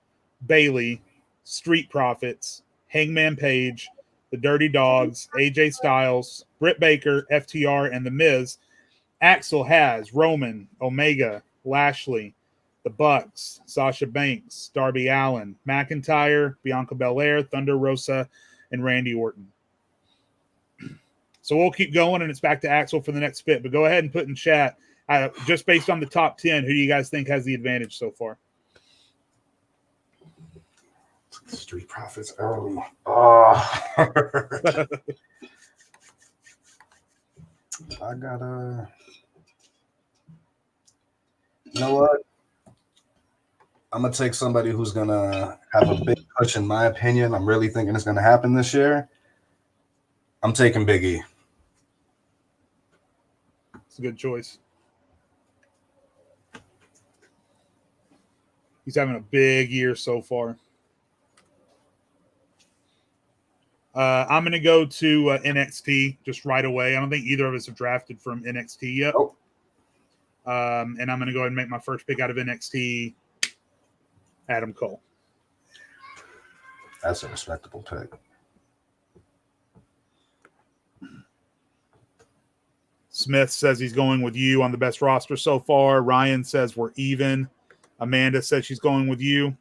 Bayley, Street Profits, Hangman Page, the Dirty Dogs, AJ Styles, Britt Baker, FTR, and The Miz. Axel has Roman, Omega, Lashley, the Bucks, Sasha Banks, Darby Allin, McIntyre, Bianca Belair, Thunder Rosa, and Randy Orton. So we'll keep going, and it's back to Axel for the next bit. But go ahead and put in chat, just based on the top 10, who do you guys think has the advantage so far? Street Profits early. Oh. I gotta. You know what? I'm going to take somebody who's going to have a big push, in my opinion. I'm really thinking it's going to happen this year. I'm taking Big E. It's a good choice. He's having a big year so far. I'm going to go to NXT just right away. I don't think either of us have drafted from NXT yet. Oh. And I'm going to go ahead and make my first pick out of NXT, Adam Cole. That's a respectable pick. Smith says he's going with you on the best roster so far. Ryan says we're even. Amanda says she's going with you.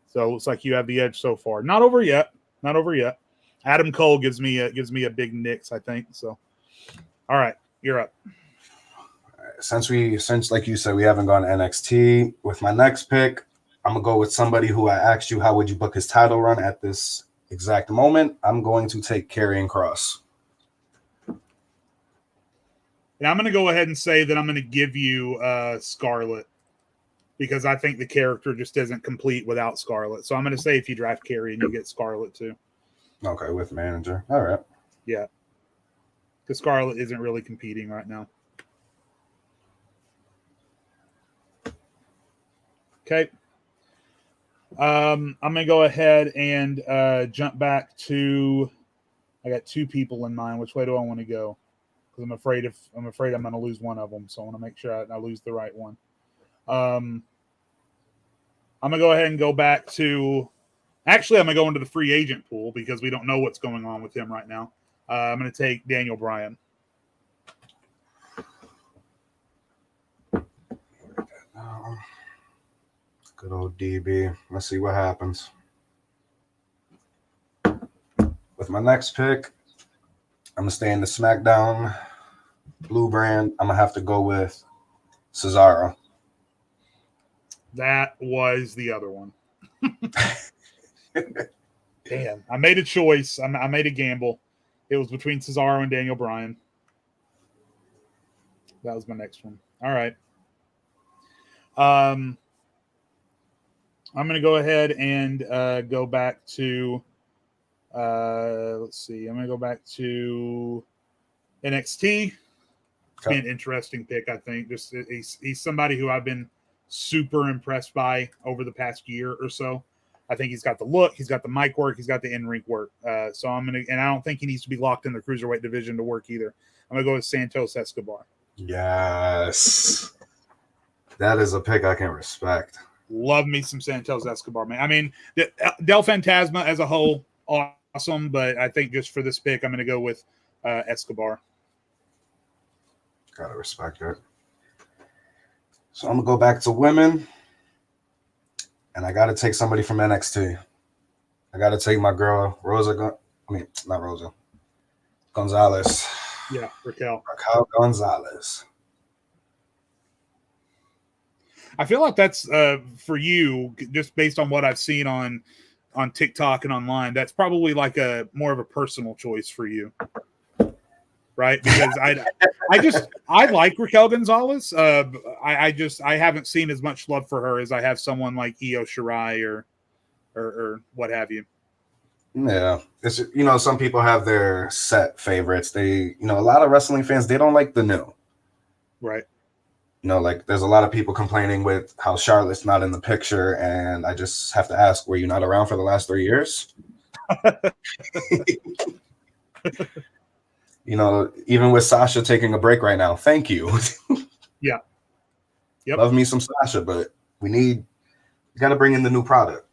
So it looks like you have the edge so far. Not over yet. Not over yet. Adam Cole gives me a big nix, I think. So, all right, you're up. Since like you said, we haven't gone to NXT. With my next pick, I'm gonna go with somebody who I asked you, how would you book his title run at this exact moment? I'm going to take Karrion Kross. And I'm going to go ahead and say that I'm going to give you Scarlett, because I think the character just isn't complete without Scarlett. So I'm going to say if you draft Karrion, you get Scarlett too. Okay, with manager. All right. Yeah. Because Scarlett isn't really competing right now. Okay. I'm going to go ahead and jump back to, I got two people in mind. Which way do I want to go? Because I'm afraid I'm going to lose one of them. So I want to make sure I lose the right one. I'm going to go ahead and go back to, actually, I'm going to go into the free agent pool because we don't know what's going on with him right now. I'm going to take Daniel Bryan. Good old DB. Let's see what happens. With my next pick, I'm going to stay in the Smackdown blue brand. I'm going to have to go with Cesaro. That was the other one. Damn. I made a choice. I made a gamble. It was between Cesaro and Daniel Bryan. That was my next one. All right. I'm going to go ahead and go back to, let's see. I'm going to go back to NXT. Be Okay. an interesting pick, I think. Just he's somebody who I've been super impressed by over the past year or so. I think he's got the look, he's got the mic work, he's got the in-ring work. So I'm gonna, and I don't think he needs to be locked in the cruiserweight division to work either. I'm gonna go with Santos Escobar. Yes, that is a pick I can respect. Love me some Santos Escobar, man. I mean, Del Fantasma as a whole, awesome, but I think just for this pick, I'm gonna go with Escobar. Gotta respect it. So I'm gonna go back to women, and I gotta take somebody from NXT. I gotta take my girl not Rosa, Gonzalez. Yeah, Raquel Gonzalez. I feel like that's for you, just based on what I've seen on TikTok and online. That's probably like a more of a personal choice for you, right? Because I like Raquel Gonzalez. I haven't seen as much love for her as I have someone like Io Shirai or what have you. Yeah, it's some people have their set favorites. They a lot of wrestling fans, they don't like the new. Right. Like there's a lot of people complaining with how Charlotte's not in the picture, and I just have to ask, were you not around for the last 3 years? Even with Sasha taking a break right now, thank you. Yeah. Yep. Love me some Sasha, but we got to bring in the new product.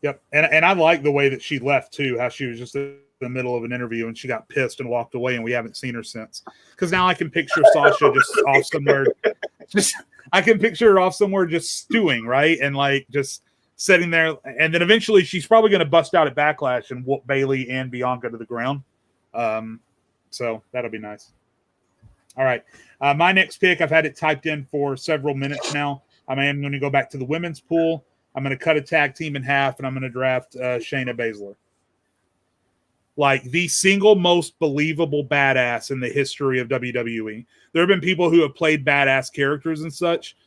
Yep. And I like the way that she left too, how she was just in the middle of an interview and she got pissed and walked away, and we haven't seen her since. Because now I can picture Sasha just off somewhere. I can picture her off somewhere just stewing, right? And like just sitting there. And then eventually she's probably going to bust out at Backlash and whoop Bayley and Bianca to the ground. So that'll be nice. All right. My next pick, I've had it typed in for several minutes now. I am going to go back to the women's pool. I'm going to cut a tag team in half, and I'm going to draft Shayna Basler. Like the single most believable badass in the history of WWE. There have been people who have played badass characters and such.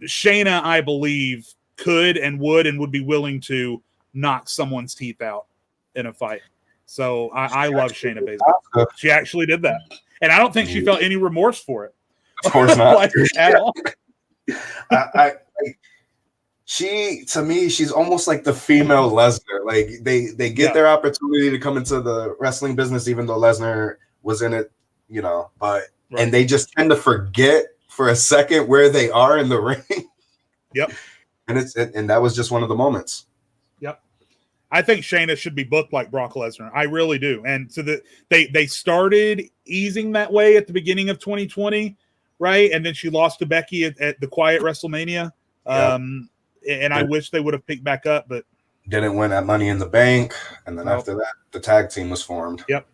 Shayna, I believe, could and would be willing to knock someone's teeth out in a fight. So I love Shayna Basler. She actually did that. And I don't think she felt any remorse for it. Of course not. Like, at all. To me, she's almost like the female Lesnar. Like they get their opportunity to come into the wrestling business, even though Lesnar was in it, but and they just tend to forget for a second where they are in the ring. Yep. And that was just one of the moments. Yep. I think Shayna should be booked like Brock Lesnar. I really do. And so they started easing that way at the beginning of 2020, right? And then she lost to Becky at the Quiet WrestleMania. Yep. And I wish they would have picked back up, but didn't win at Money in the Bank. And then after that, the tag team was formed. Yep.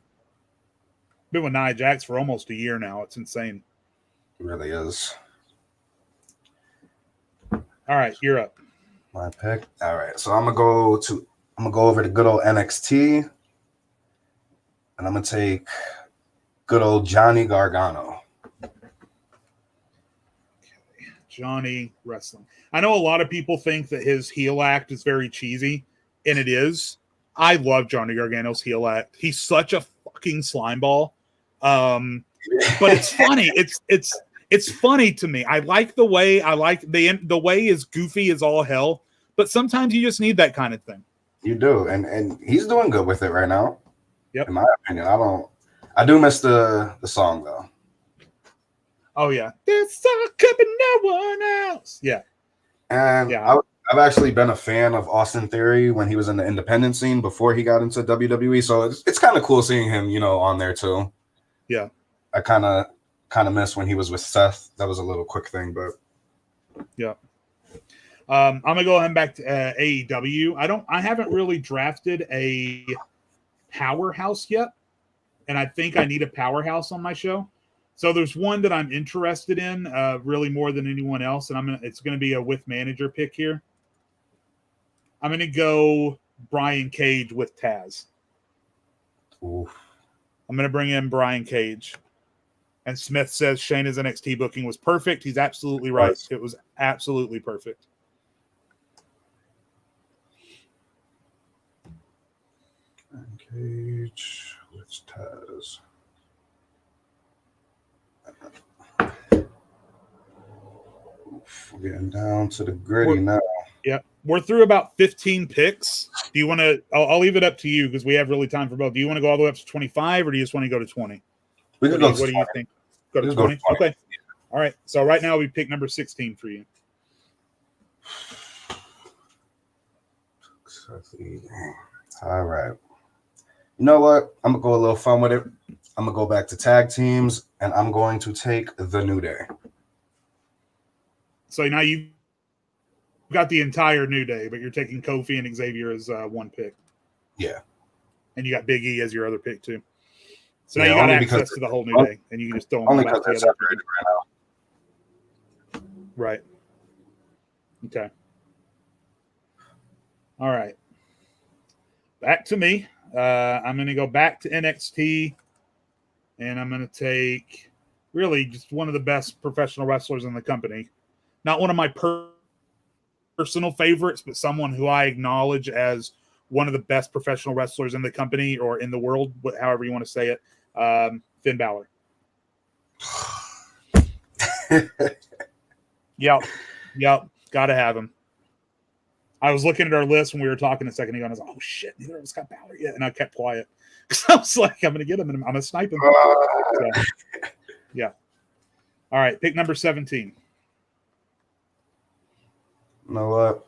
Been with Nia Jax for almost a year now. It's insane. It really is. All right, you're up. My pick. All right. So I'm gonna go over to good old NXT. And I'm gonna take good old Johnny Gargano. Johnny Wrestling. I know a lot of people think that his heel act is very cheesy, and it is. I love Johnny Gargano's heel act. He's such a fucking slime ball. But it's funny. It's funny to me. I like the way the way is goofy as all hell, but sometimes you just need that kind of thing. You do, and he's doing good with it right now. Yep. In my opinion, I do miss the song though. Oh yeah, this song could be no one else. Yeah, and yeah. I've actually been a fan of Austin Theory when he was in the independent scene before he got into WWE. So it's kind of cool seeing him, on there too. Yeah, I kind of miss when he was with Seth. That was a little quick thing, but yeah. I'm gonna go ahead and back to AEW. I haven't really drafted a powerhouse yet, and I think I need a powerhouse on my show. So there's one that I'm interested in, really more than anyone else, and it's gonna be a with manager pick here. I'm gonna go Brian Cage with Taz. Oof. I'm gonna bring in Brian Cage. And Smith says Shayna's NXT booking was perfect. He's absolutely right. It was absolutely perfect. Cage with Taz. Getting down to the gritty now. Yeah, we're through about 15 picks. Do you want to? I'll leave it up to you because we have really time for both. Do you want to go all the way up to 25, or do you just want to go to 20? We can go to 20. What do you think? Go to 20? Okay. All right. So right now we pick number 16 for you. All right. You know what? I'm going to go a little fun with it. I'm going to go back to tag teams, and I'm going to take the New Day. So now you've got the entire New Day, but you're taking Kofi and Xavier as one pick. Yeah. And you got Big E as your other pick, too. So now you got access to the whole New Day, and you can just throw them only back because together. they're separated right now. Right. Okay. All right. Back to me. I'm going to go back to NXT, and I'm going to take really just one of the best professional wrestlers in the company. Not one of my personal favorites, but someone who I acknowledge as one of the best professional wrestlers in the company or in the world, however you want to say it, Finn Balor. Yep. Got to have him. I was looking at our list when we were talking a second ago, and I was like, oh, shit, neither of us got Balor yet. And I kept quiet because I was like, I'm going to get him, and I'm going to snipe him. So, yeah. All right, pick number 17. You know what?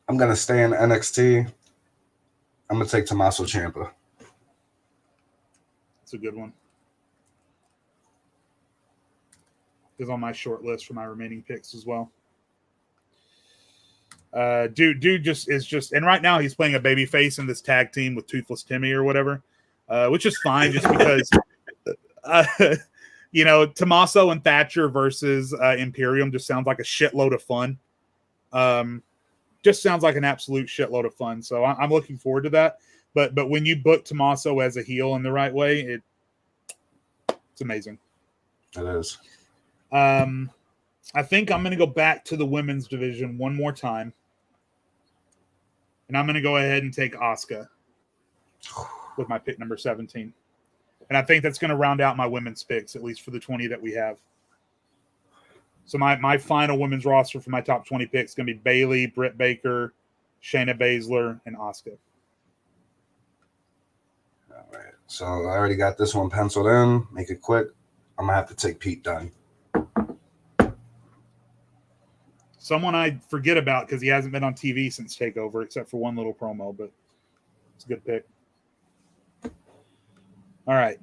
I'm going to stay in NXT. I'm going to take Tommaso Ciampa. That's a good one. Is on my short list for my remaining picks as well. Dude is just, and right now he's playing a babyface in this tag team with Toothless Timmy or whatever, which is fine just because, Tommaso and Thatcher versus Imperium just sounds like a shitload of fun. Just sounds like an absolute shitload of fun. So I'm looking forward to that. But when you book Tommaso as a heel in the right way, it's amazing. It is. I think I'm going to go back to the women's division one more time. And I'm going to go ahead and take Asuka with my pick number 17. And I think that's going to round out my women's picks, at least for the 20 that we have. So my final women's roster for my top 20 picks is going to be Bayley, Britt Baker, Shayna Basler, and Asuka. All right. So I already got this one penciled in. Make it quick. I'm going to have to take Pete Dunne. Someone I forget about because he hasn't been on TV since TakeOver, except for one little promo, but it's a good pick. All right.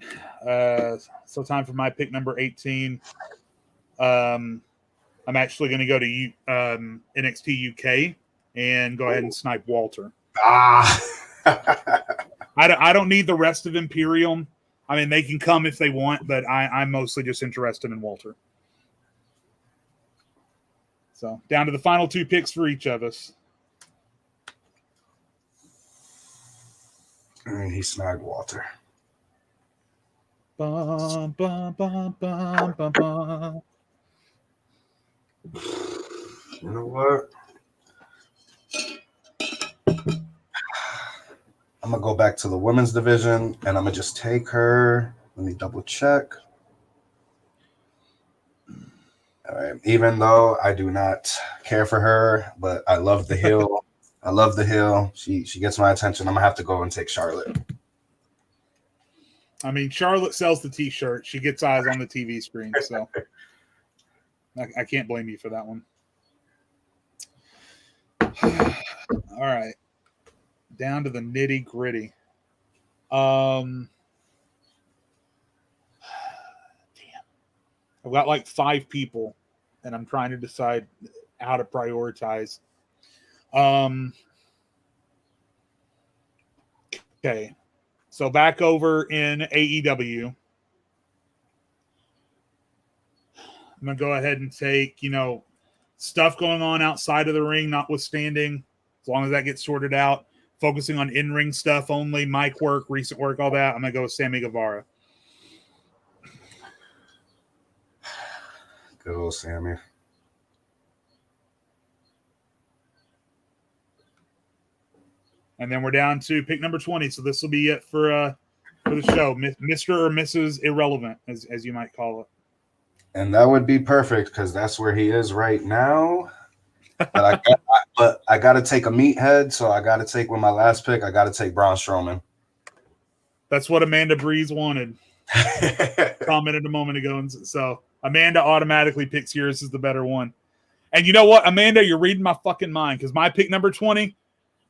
So time for my pick number 18. I'm actually going to go to NXT UK and go ahead and snipe Walter. I don't need the rest of Imperium. I mean, they can come if they want, but I'm mostly just interested in Walter. So down to the final two picks for each of us. And he snagged Walter. Bum, bum, bum, bum, bum, bum. You know what? I'm going to go back to the women's division, and I'm going to just take her. Let me double check. All right. Even though I do not care for her, but I love the heel. I love the heel. She gets my attention. I'm going to have to go and take Charlotte. I mean, Charlotte sells the T-shirt. She gets eyes on the TV screen, so I can't blame you for that one. All right. Down to the nitty-gritty. Damn. I've got like 5 people, and I'm trying to decide how to prioritize. Okay. So back over in AEW, I'm going to go ahead and take, stuff going on outside of the ring, notwithstanding, as long as that gets sorted out, focusing on in-ring stuff only, mic work, recent work, all that. I'm going to go with Sammy Guevara. Good old Sammy. And then we're down to pick number 20. So this will be it for the show. Mr. or Mrs. Irrelevant, as you might call it. And that would be perfect because that's where he is right now. But I got to take a meathead, so I got to take with my last pick. I got to take Braun Strowman. That's what Amanda Breeze wanted. Commented a moment ago, and so Amanda automatically picks yours as the better one. And you know what, Amanda, you're reading my fucking mind because my pick number 20,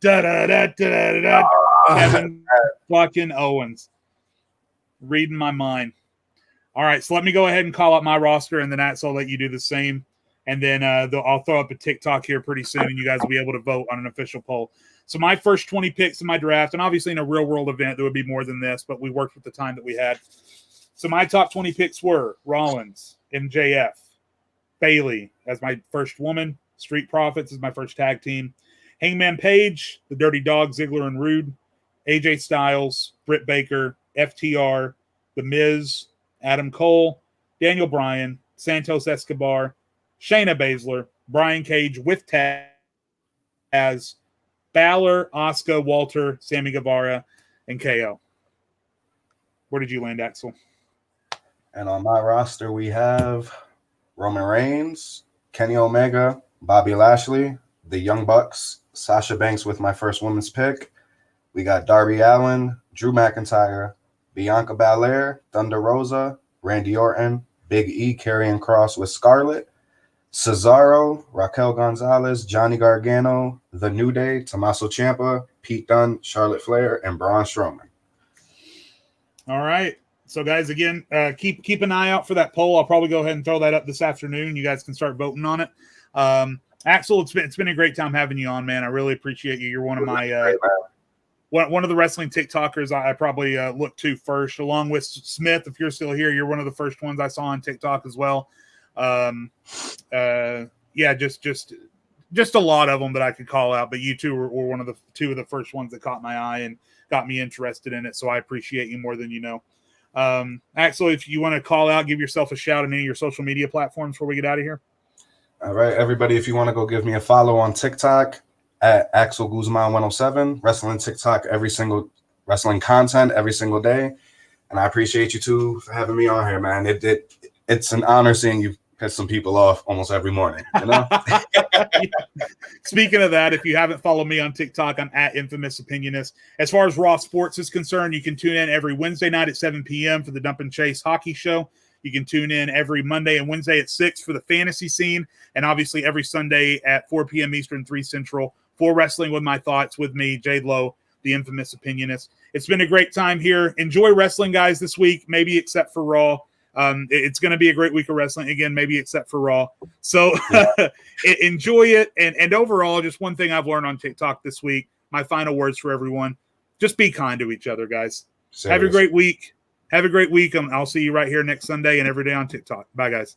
Kevin fucking Owens, reading my mind. All right, so let me go ahead and call up my roster, and then I'll let you do the same. And then I'll throw up a TikTok here pretty soon, and you guys will be able to vote on an official poll. So my first 20 picks in my draft, and obviously in a real-world event, there would be more than this, but we worked with the time that we had. So my top 20 picks were Rollins, MJF, Bayley as my first woman, Street Profits as my first tag team, Hangman Page, the Dirty Dog, Ziggler and Rude, AJ Styles, Britt Baker, FTR, The Miz, Adam Cole, Daniel Bryan, Santos Escobar, Shayna Basler, Brian Cage with Taz, Balor, Asuka, Walter, Sammy Guevara, and KO. Where did you land, Axel? And on my roster, we have Roman Reigns, Kenny Omega, Bobby Lashley, the Young Bucks, Sasha Banks with my first women's pick. We got Darby Allin, Drew McIntyre, Bianca Belair, Thunder Rosa, Randy Orton, Big E, Karrion Kross with Scarlett, Cesaro, Raquel Gonzalez, Johnny Gargano, The New Day, Tommaso Ciampa, Pete Dunne, Charlotte Flair, and Braun Strowman. All right. So, guys, again, keep an eye out for that poll. I'll probably go ahead and throw that up this afternoon. You guys can start voting on it. Axel, it's been a great time having you on, man. I really appreciate you. You're one of my one of the wrestling TikTokers I probably look to first, along with Smith. If you're still here, you're one of the first ones I saw on TikTok as well. Yeah, just a lot of them that I could call out, but you two were one of the two of the first ones that caught my eye and got me interested in it. So I appreciate you more than you know. Axel, if you want to call out, give yourself a shout on any of your social media platforms before we get out of here. All right, everybody, if you want to go give me a follow on TikTok at Axelguzman107, wrestling TikTok, wrestling content every single day. And I appreciate you two for having me on here, man. It's an honor seeing you piss some people off almost every morning, you know? Speaking of that, if you haven't followed me on TikTok, I'm at Infamous Opinionist. As far as Raw Sports is concerned, you can tune in every Wednesday night at 7 p.m. for the Dump and Chase Hockey Show. You can tune in every Monday and Wednesday at 6 for the fantasy scene, and obviously every Sunday at 4 p.m. Eastern, 3 Central for Wrestling with My Thoughts with me, Jade Lowe, the Infamous Opinionist. It's been a great time here. Enjoy wrestling, guys, this week, maybe except for Raw. It's going to be a great week of wrestling again, maybe except for Raw. So enjoy it. And overall, just one thing I've learned on TikTok this week, my final words for everyone, just be kind to each other, guys. Serious. Have a great week. Have a great week. I'll see you right here next Sunday and every day on TikTok. Bye, guys.